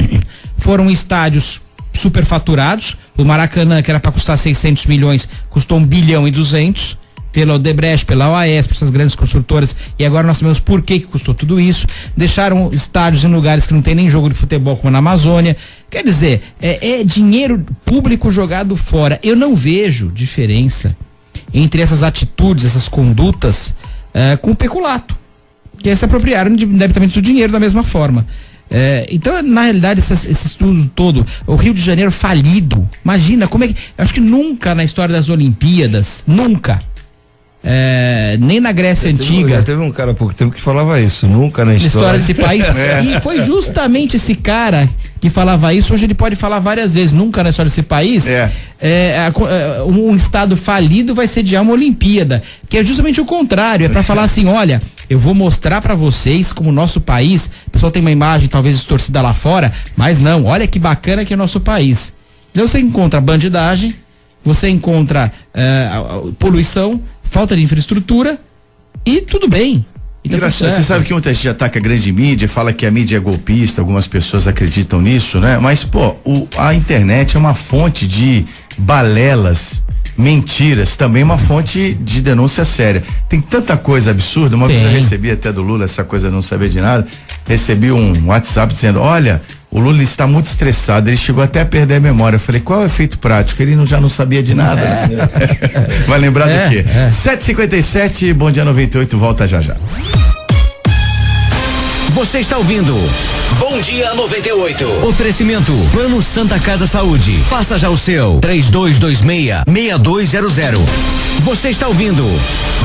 foram estádios superfaturados. O Maracanã, que era para custar 600 milhões, custou 1,2 bilhão, pela Odebrecht, pela OAS, por essas grandes construtoras, e agora nós sabemos por que custou tudo isso. Deixaram estádios em lugares que não tem nem jogo de futebol, como na Amazônia. Quer dizer, é dinheiro público jogado fora. Eu não vejo diferença entre essas atitudes, essas condutas, com o peculato, que é se apropriaram indebitamente do dinheiro da mesma forma. Então, na realidade, esse estudo todo, o Rio de Janeiro falido, imagina como é que, eu acho que nunca na história das Olimpíadas, nem na Grécia Antiga. Já teve um cara há pouco tempo que falava isso, nunca na história desse país. E foi justamente esse cara que falava isso. Hoje ele pode falar várias vezes, nunca na história desse país. Um estado falido vai sediar uma Olimpíada, que é justamente o contrário, é para falar assim: olha, eu vou mostrar para vocês como o nosso país, o pessoal tem uma imagem talvez distorcida lá fora, mas não, olha que bacana que é o nosso país. Então você encontra bandidagem, você encontra poluição, falta de infraestrutura, e tudo bem. Engraçado, você sabe que muita gente ataca a grande mídia, fala que a mídia é golpista, algumas pessoas acreditam nisso, né? Mas, pô, a internet é uma fonte de balelas, mentiras, também uma fonte de denúncia séria. Tem tanta coisa absurda, uma vez eu recebi até do Lula essa coisa de não saber de nada, recebi um WhatsApp dizendo, olha, o Lula está muito estressado, ele chegou até a perder a memória. Eu falei, qual é o efeito prático? Ele já não sabia de nada. Vai lembrar do quê? 7h57, Bom Dia 98, volta já já. Você está ouvindo Bom Dia 98. Oferecimento Plano Santa Casa Saúde. Faça já o seu 3226-6200. Você está ouvindo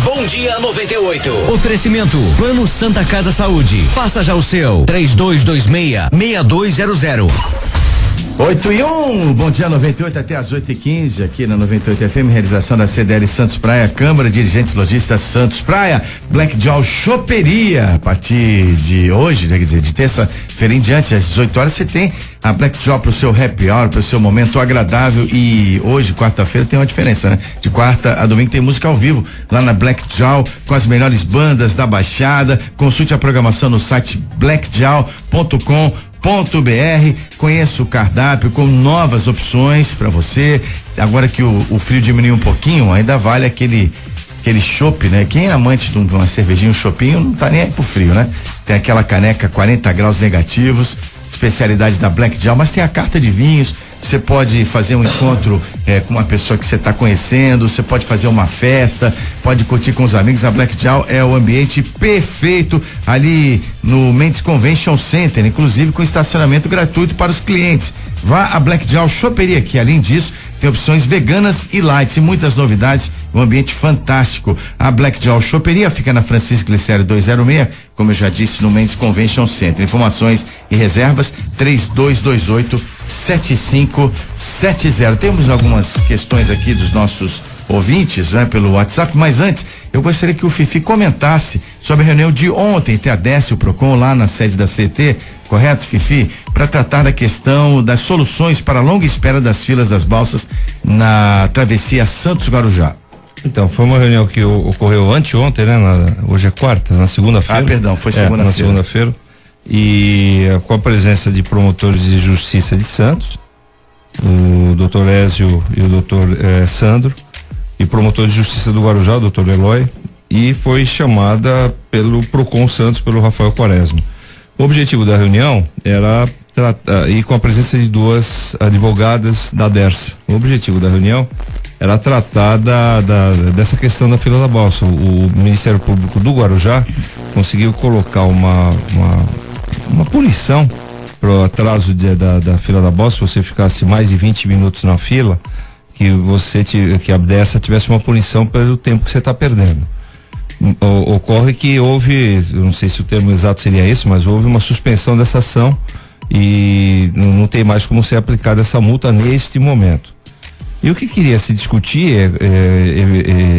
Bom Dia 98. Oferecimento Plano Santa Casa Saúde. Faça já o seu 3226-6200. 8h01, Bom Dia 98 até as 8h15 aqui na 98 FM, realização da CDL Santos Praia, Câmara Dirigentes Lojistas Santos Praia, Black Jaw Choperia. A partir de hoje, quer dizer, de terça-feira em diante, às 18 horas, você tem a Black Jaw pro seu happy hour, pro seu momento agradável. E hoje, quarta-feira, tem uma diferença, né? De quarta a domingo tem música ao vivo lá na Black Jaw, com as melhores bandas da Baixada. Consulte a programação no site blackjaw.com.br. Conheça o cardápio com novas opções para você. Agora que o frio diminuiu um pouquinho, ainda vale aquele chopp, né? Quem é amante de uma cervejinha, um choppinho, não tá nem aí pro frio, né? Tem aquela caneca 40 graus negativos, especialidade da Black Jaw, mas tem a carta de vinhos. Você pode fazer um encontro com uma pessoa que você está conhecendo, você pode fazer uma festa, pode curtir com os amigos. A Black Jaw é o ambiente perfeito ali no Mendes Convention Center, inclusive com estacionamento gratuito para os clientes. Vá à Black Jaw Choperia, que além disso tem opções veganas e light e muitas novidades, um ambiente fantástico. A Black Jaw Choperia fica na Francisco Glicério 206, como eu já disse, no Mendes Convention Center. Informações e reservas 3228-7570. Temos algumas questões aqui dos nossos ouvintes, né, pelo WhatsApp, mas antes eu gostaria que o Fifi comentasse sobre a reunião de ontem, tem a Décio Procon lá na sede da CT, correto, Fifi? Para tratar da questão das soluções para a longa espera das filas das balsas na travessia Santos-Guarujá. Então, foi uma reunião que ocorreu anteontem, né? Hoje é quarta, na segunda-feira. Perdão, foi segunda-feira. Na segunda-feira. E com a presença de promotores de justiça de Santos, o doutor Ézio e o doutor Sandro, e promotor de justiça do Guarujá, o doutor Eloy, e foi chamada pelo Procon Santos, pelo Rafael Quaresma. O objetivo da reunião era tratar, e com a presença de duas advogadas da DERSA, o objetivo da reunião era tratar dessa questão da fila da balsa. O Ministério Público do Guarujá conseguiu colocar uma punição pro atraso da fila da balsa. Se você ficasse mais de 20 minutos na fila, que a DERSA tivesse uma punição pelo tempo que você está perdendo. Ocorre que houve, eu não sei se o termo exato seria esse, mas houve uma suspensão dessa ação e não tem mais como ser aplicada essa multa neste momento. E o que queria se discutir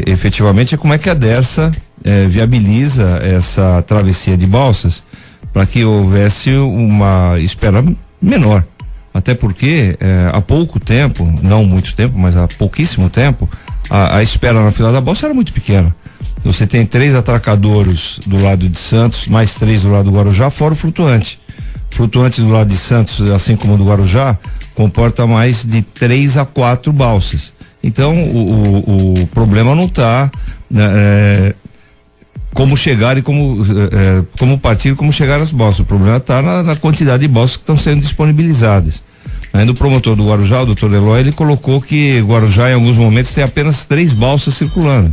efetivamente é como é que a DERSA viabiliza essa travessia de balsas para que houvesse uma espera menor. Até porque há pouco tempo, não muito tempo, mas há pouquíssimo tempo, a espera na fila da balsa era muito pequena. Você tem 3 atracadouros do lado de Santos, mais 3 do lado do Guarujá, fora o flutuante. Flutuante do lado de Santos, assim como do Guarujá, comporta mais de 3 a 4 balsas. Então, o problema não está como chegar e como partir, como chegar às balsas. O problema está na quantidade de balsas que estão sendo disponibilizadas. Ainda o promotor do Guarujá, o doutor Eloy, ele colocou que Guarujá, em alguns momentos, tem apenas 3 balsas circulando.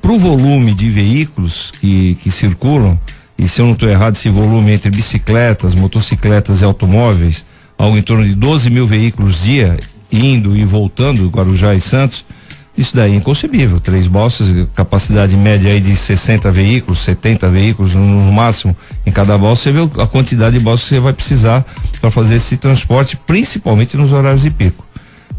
Para o volume de veículos que circulam, e se eu não estou errado, esse volume entre bicicletas, motocicletas e automóveis, algo em torno de 12 mil veículos dia, indo e voltando, Guarujá e Santos, isso daí é inconcebível. 3 balsas, capacidade média aí de 60 veículos, 70 veículos no máximo em cada balsa. Você vê a quantidade de balsas que você vai precisar para fazer esse transporte, principalmente nos horários de pico.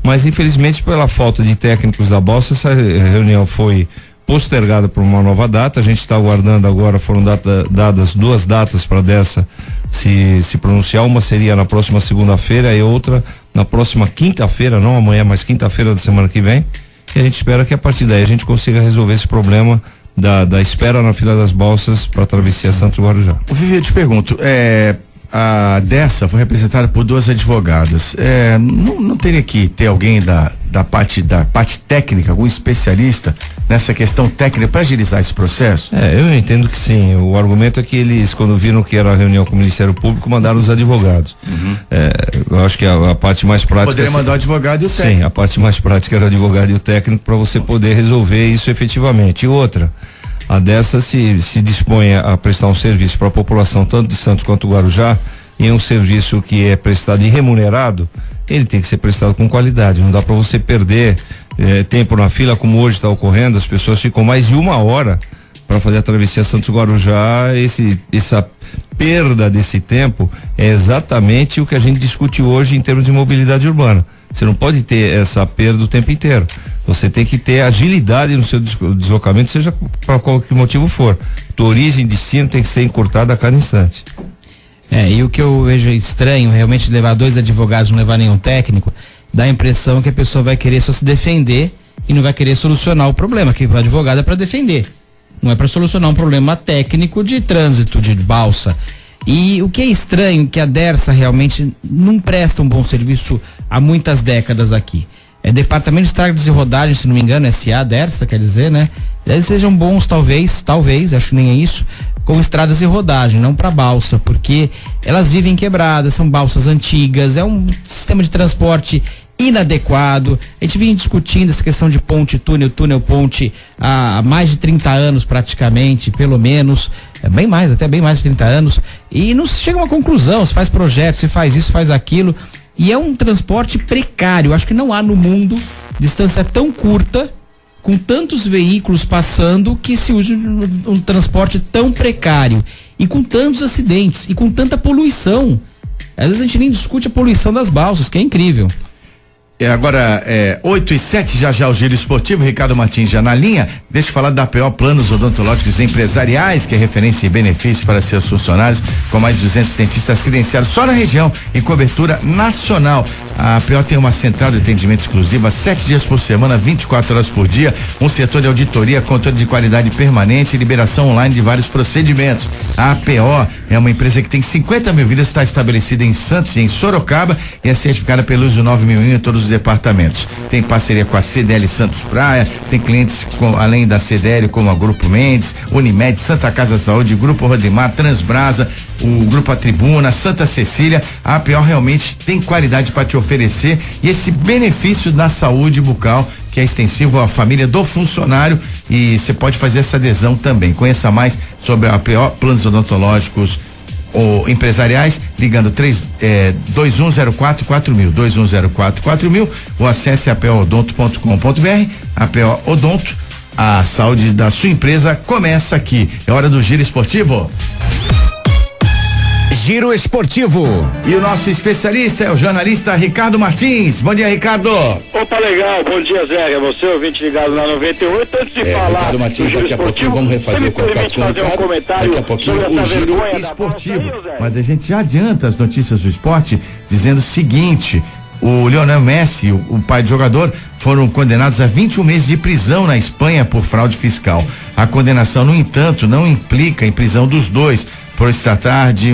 Mas infelizmente, pela falta de técnicos da balsa, essa reunião foi postergada por uma nova data. A gente está aguardando agora, foram dadas 2 datas para dessa se pronunciar. Uma seria na próxima segunda-feira e outra na próxima quinta-feira, não amanhã, mas quinta-feira da semana que vem. E a gente espera que a partir daí a gente consiga resolver esse problema da espera na fila das balsas para a travessia Santos Guarujá. O Vivi, eu te pergunto, a dessa foi representada por 2 advogadas. Não teria que ter alguém da parte técnica, algum especialista nessa questão técnica para agilizar esse processo? Eu entendo que sim. O argumento é que eles, quando viram que era a reunião com o Ministério Público, mandaram os advogados. Eu acho que a parte mais prática. Poderia mandar o advogado e o técnico. Sim, a parte mais prática era o advogado e o técnico para você poder resolver isso efetivamente. E outra, a dessa se dispõe a prestar um serviço para a população, tanto de Santos quanto Guarujá, e é um serviço que é prestado e remunerado, ele tem que ser prestado com qualidade. Não dá para você perder tempo na fila, como hoje está ocorrendo. As pessoas ficam mais de 1 hora para fazer a travessia Santos Guarujá. Essa perda desse tempo é exatamente o que a gente discute hoje em termos de mobilidade urbana. Você não pode ter essa perda o tempo inteiro. Você tem que ter agilidade no seu deslocamento, seja para qualquer motivo for. Tua origem e destino tem que ser encurtada a cada instante. E o que eu vejo estranho, realmente levar 2 advogados, não levar nenhum técnico, dá a impressão que a pessoa vai querer só se defender e não vai querer solucionar o problema, que o advogado é para defender, não é para solucionar um problema técnico de trânsito, de balsa. E o que é estranho, que a Dersa realmente não presta um bom serviço há muitas décadas aqui. Departamento de Estradas e Rodagens, se não me engano, SA, Dersa, quer dizer, né? Eles sejam bons, talvez, acho que nem é isso, com estradas e rodagem, não para balsa, porque elas vivem quebradas, são balsas antigas, é um sistema de transporte inadequado. A gente vinha discutindo essa questão de ponte, túnel, ponte há mais de 30 anos praticamente, pelo menos, bem mais de 30 anos, e não se chega a uma conclusão, se faz projeto, se faz isso, faz aquilo, e é um transporte precário. Acho que não há no mundo distância tão curta, com tantos veículos passando, que se use um transporte tão precário e com tantos acidentes e com tanta poluição. Às vezes a gente nem discute a poluição das balsas, que é incrível. Agora, 8:07, já o Giro Esportivo, Ricardo Martins já na linha. Deixa eu falar da APO Planos Odontológicos Empresariais, que é referência em benefícios para seus funcionários, com mais de 200 dentistas credenciados só na região, em cobertura nacional. A APO tem uma central de atendimento exclusiva, 7 dias por semana, 24 horas por dia, um setor de auditoria, controle de qualidade permanente e liberação online de vários procedimentos. A APO é uma empresa que tem 50 mil vidas, está estabelecida em Santos e em Sorocaba e é certificada pelo ISO 9001 em todos os departamentos. Tem parceria com a CDL Santos Praia, tem clientes além da CDL como a Grupo Mendes, Unimed, Santa Casa Saúde, Grupo Rodimar, Transbrasa, o Grupo A Tribuna, Santa Cecília. A APO realmente tem qualidade para te oferecer e esse benefício na saúde bucal, que é extensivo à família do funcionário, e você pode fazer essa adesão também. Conheça mais sobre a APO Planos Odontológicos ou empresariais, ligando 2104-4000, 2104-4000, ou acesse apoodonto.com.br. APO Odonto, a saúde da sua empresa começa aqui. É hora do Giro Esportivo. Giro Esportivo. E o nosso especialista é o jornalista Ricardo Martins. Bom dia, Ricardo. Opa, legal. Bom dia, Zé. É você, ouvinte ligado na 98. Antes de falar Ricardo Martins, do Giro daqui a pouquinho vamos refazer o contato com o Ricardo. Um comentário daqui a pouquinho sobre o essa Giro vergonha Esportivo. Da bolsa aí, mas a gente já adianta as notícias do esporte dizendo o seguinte: o Lionel Messi, o pai do jogador, foram condenados a 21 meses de prisão na Espanha por fraude fiscal. A condenação, no entanto, não implica em prisão dos dois, por se tratar de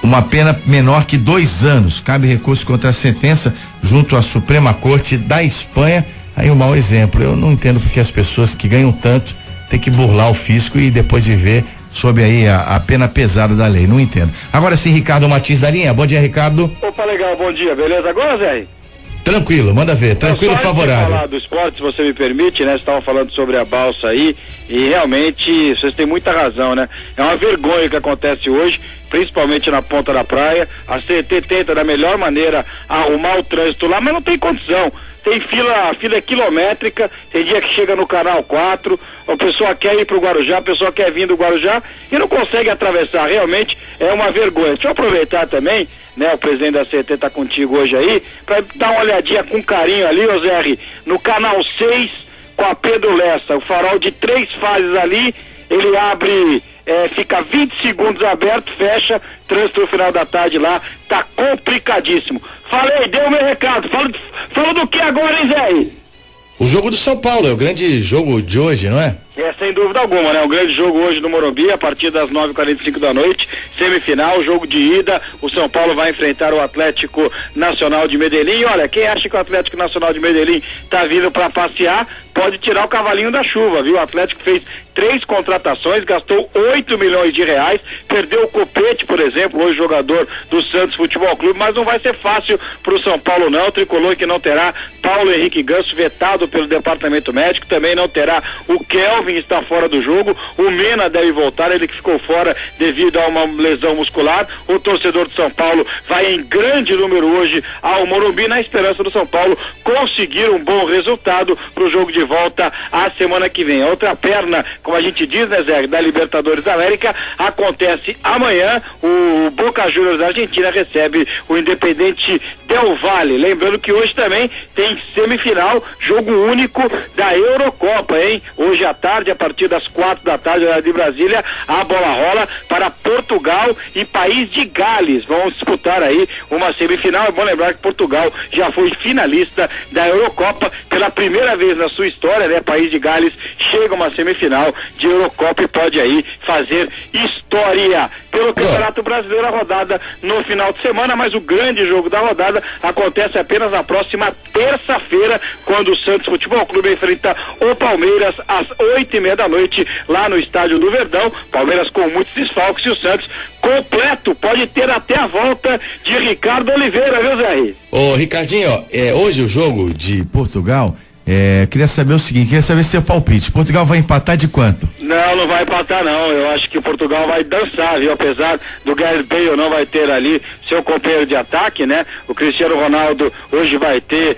uma pena menor que 2 anos. Cabe recurso contra a sentença junto à Suprema Corte da Espanha. Aí um mau exemplo. Eu não entendo porque as pessoas que ganham tanto têm que burlar o fisco e depois viver sob aí a pena pesada da lei. Não entendo. Agora sim, Ricardo Martins da linha. Bom dia, Ricardo. Opa, legal. Bom dia. Beleza agora, Zé? Tranquilo, manda ver, tranquilo, favorável. Falar do esporte, se você me permite, né? Vocês estavam falando sobre a balsa aí, e realmente vocês têm muita razão, né? É uma vergonha o que acontece hoje, principalmente na ponta da praia. A CET tenta da melhor maneira arrumar o trânsito lá, mas não tem condição. Tem fila é quilométrica, tem dia que chega no canal 4, a pessoa quer ir pro Guarujá, a pessoa quer vir do Guarujá e não consegue atravessar. Realmente é uma vergonha. Deixa eu aproveitar também, né? O presidente da CET tá contigo hoje aí, pra dar uma olhadinha com carinho ali, ô Zé, no canal 6 com a Pedro Lessa, o farol de 3 fases ali, ele abre, fica 20 segundos aberto, fecha, trânsito no final da tarde lá, tá complicadíssimo. Falei, deu o meu recado. Fala do que agora, hein, Zé? O jogo do São Paulo é o grande jogo de hoje, não é? É, sem dúvida alguma, né? Um grande jogo hoje no Morumbi, a partir das 9h45 da noite, semifinal, jogo de ida. O São Paulo vai enfrentar o Atlético Nacional de Medellín. Olha, quem acha que o Atlético Nacional de Medellín tá vindo para passear, pode tirar o cavalinho da chuva, viu? O Atlético fez 3 contratações, gastou 8 milhões de reais, perdeu o Copete, por exemplo, hoje jogador do Santos Futebol Clube, mas não vai ser fácil pro São Paulo não. O tricolor que não terá Paulo Henrique Ganso, vetado pelo departamento médico, também não terá o Kelvin, está fora do jogo, o Mena deve voltar, ele que ficou fora devido a uma lesão muscular. O torcedor de São Paulo vai em grande número hoje ao Morumbi, na esperança do São Paulo conseguir um bom resultado pro jogo de volta a semana que vem. A outra perna, como a gente diz, né, Zé, da Libertadores da América, acontece amanhã. O Boca Juniors da Argentina recebe o Independente Del Valle. Lembrando que hoje também tem semifinal, jogo único da Eurocopa, hein? Hoje à tarde, a partir das 4 da tarde, lá de Brasília, a bola rola para Portugal e País de Gales. Vão disputar aí uma semifinal. É bom lembrar que Portugal já foi finalista da Eurocopa pela primeira vez na sua história, né? País de Gales chega a uma semifinal de Eurocopa e pode aí fazer história pelo Campeonato Brasileiro, a rodada no final de semana, mas o grande jogo da rodada acontece apenas na próxima terça-feira, quando o Santos Futebol Clube enfrenta o Palmeiras às 8h30 da noite, lá no estádio do Verdão. Palmeiras com muitos desfalques e o Santos completo, pode ter até a volta de Ricardo Oliveira, viu, Zé? Ô, Ricardinho, ó, hoje o jogo de Portugal, queria saber o seguinte, queria saber seu palpite. Portugal vai empatar de quanto? Não vai empatar não, eu acho que Portugal vai dançar, viu? Apesar do Gareth Bale não vai ter ali seu companheiro de ataque, né? O Cristiano Ronaldo hoje vai ter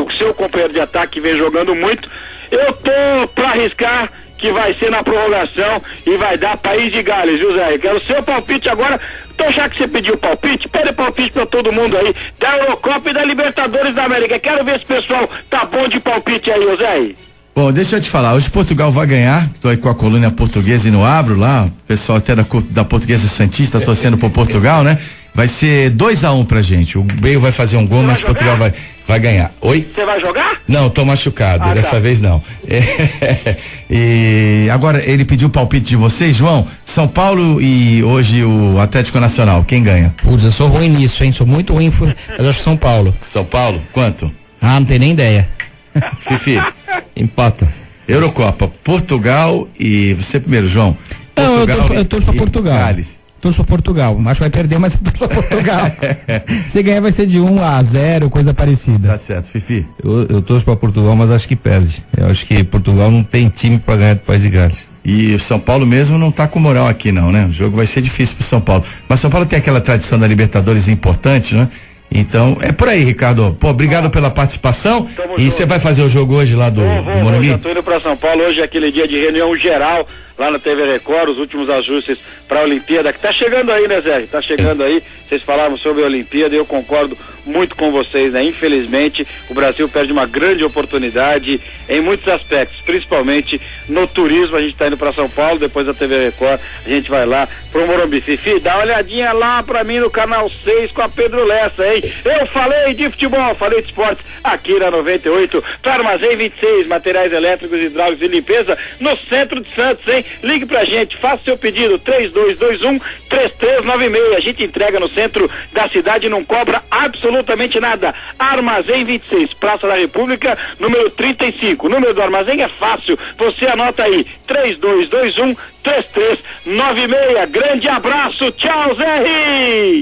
o seu companheiro de ataque que vem jogando muito. Eu tô pra arriscar que vai ser na prorrogação e vai dar País de Gales, viu, Zé? Quero o seu palpite agora. Então, já que você pediu palpite, pede palpite pra todo mundo aí, da Eurocopa e da Libertadores da América. Quero ver se o pessoal tá bom de palpite aí, ô Zé. Bom, deixa eu te falar, hoje Portugal vai ganhar, estou aí com a coluna portuguesa e no Abro lá, o pessoal até da Portuguesa Santista torcendo por Portugal, né? Vai ser 2-1 pra gente, o Bale vai fazer um gol, mas Portugal vai ganhar. Oi? Você vai jogar? Não, tô machucado, dessa vez não. E agora, ele pediu o palpite de vocês, João, São Paulo e hoje o Atlético Nacional, quem ganha? Putz, eu sou ruim nisso, hein? Sou muito ruim, mas eu acho São Paulo. São Paulo, quanto? Ah, não tenho nem ideia. Fifi. Empata. Eurocopa, Portugal e você primeiro, João. Não, eu torço pra Portugal. Gales. Torço pra Portugal. Acho que vai perder, mas eu torço pra Portugal. Se ganhar vai ser de 1-0, coisa parecida. Tá certo, Fifi. Eu torço pra Portugal, mas acho que perde. Eu acho que Portugal não tem time pra ganhar do País de Gales. E o São Paulo mesmo não tá com moral aqui não, né? O jogo vai ser difícil pro São Paulo. Mas São Paulo tem aquela tradição da Libertadores importante, né? Então, é por aí, Ricardo. Pô, obrigado pela participação. E você vai fazer o jogo hoje lá do Morumbi? Eu tô indo pra São Paulo, hoje é aquele dia de reunião geral lá na TV Record, os últimos ajustes para a Olimpíada, que tá chegando aí, né, Zé? Tá chegando aí, vocês falaram sobre a Olimpíada e eu concordo muito com vocês, né? Infelizmente, o Brasil perde uma grande oportunidade em muitos aspectos, principalmente no turismo. A gente tá indo para São Paulo, depois da TV Record, a gente vai lá pro Morumbi. Fifi, dá uma olhadinha lá pra mim no canal 6 com a Pedro Lessa, hein? Eu falei de futebol, falei de esportes aqui na 98, para Armazém 26, materiais elétricos, hidráulicos e limpeza, no centro de Santos, hein? Ligue pra gente, faça seu pedido, 3221-3396. A gente entrega no centro da cidade e não cobra absolutamente nada. Armazém 26, Praça da República, número 35. O número do armazém é fácil, você anota aí, 3221-3396. Grande abraço, tchau, Zé.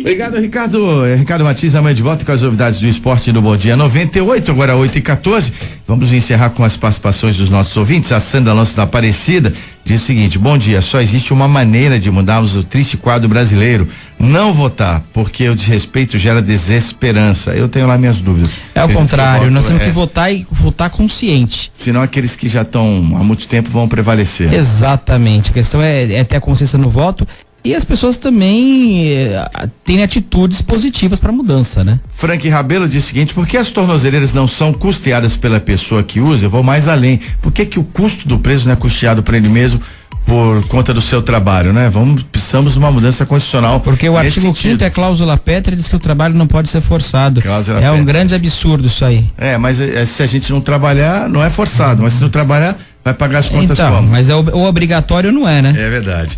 Obrigado, Ricardo. Ricardo Matias, amanhã de volta com as novidades do esporte no Bom Dia 98, agora 8h14. Vamos encerrar com as participações dos nossos ouvintes. A Sandra Alonso da Aparecida diz o seguinte: bom dia, só existe uma maneira de mudarmos o triste quadro brasileiro, não votar, porque o desrespeito gera desesperança. Eu tenho lá minhas dúvidas. É o contrário, nós temos que votar e votar consciente. Senão aqueles que já estão há muito tempo vão prevalecer. Exatamente, a questão é ter a consciência no voto. E as pessoas também têm atitudes positivas para a mudança, né? Frank Rabelo diz o seguinte: por que as tornozeleiras não são custeadas pela pessoa que usa? Eu vou mais além. Por que o custo do preço não é custeado por ele mesmo, por conta do seu trabalho, né? Precisamos de uma mudança constitucional. Porque o artigo 5º é cláusula pétrea, diz que o trabalho não pode ser forçado. É um grande absurdo isso aí. Mas se a gente não trabalhar, não é forçado, mas se não trabalhar, vai pagar as contas como? Mas o obrigatório não é, né? É verdade.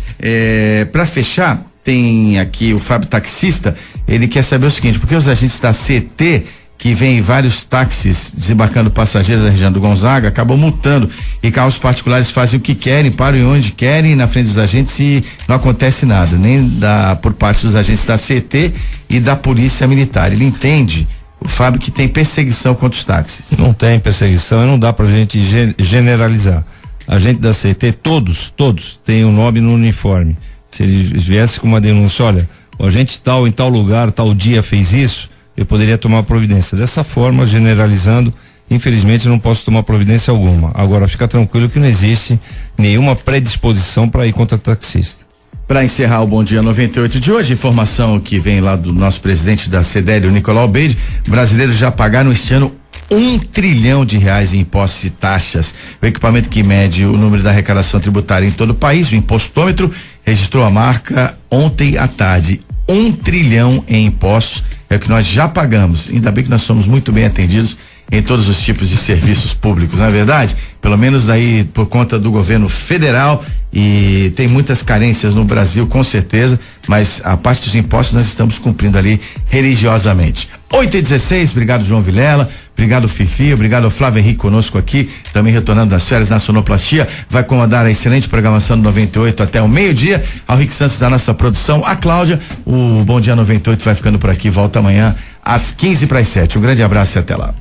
Para fechar, tem aqui o Fábio Taxista, ele quer saber o seguinte, porque os agentes da CT, que vem vários táxis desembarcando passageiros da região do Gonzaga, acabam multando e carros particulares fazem o que querem, param onde querem na frente dos agentes e não acontece nada, nem por parte dos agentes da CT e da Polícia Militar. Ele entende, o Fábio, que tem perseguição contra os táxis. Não tem perseguição e não dá pra gente generalizar. A gente da CT, todos têm um nome no uniforme. Se ele viesse com uma denúncia, olha, o agente tal em tal lugar, tal dia fez isso, eu poderia tomar providência. Dessa forma, generalizando, infelizmente não posso tomar providência alguma. Agora, fica tranquilo que não existe nenhuma predisposição para ir contra taxista. Para encerrar o Bom Dia 98 de hoje, informação que vem lá do nosso presidente da CDL, o Nicolau Beide, brasileiros já pagaram este ano R$1 trilhão em impostos e taxas. O equipamento que mede o número da arrecadação tributária em todo o país, o impostômetro, registrou a marca ontem à tarde. R$1 trilhão em impostos é o que nós já pagamos. Ainda bem que nós somos muito bem atendidos em todos os tipos de serviços públicos, não é verdade? Pelo menos daí por conta do governo federal, e tem muitas carências no Brasil, com certeza, mas a parte dos impostos nós estamos cumprindo ali religiosamente. 8h16, obrigado João Vilela, obrigado Fifi, obrigado ao Flávio Henrique conosco aqui, também retornando das férias na sonoplastia, vai comandar a excelente programação do 98 até o meio-dia, ao Rick Santos da nossa produção, a Cláudia, o Bom Dia 98 vai ficando por aqui, volta amanhã às 6:45. Um grande abraço e até lá.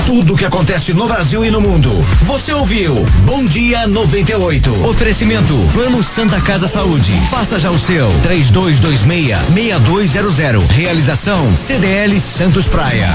Tudo o que acontece no Brasil e no mundo. Você ouviu Bom Dia 98. Oferecimento Plano Santa Casa Saúde. Faça já o seu. 3226-6200. Realização CDL Santos Praia.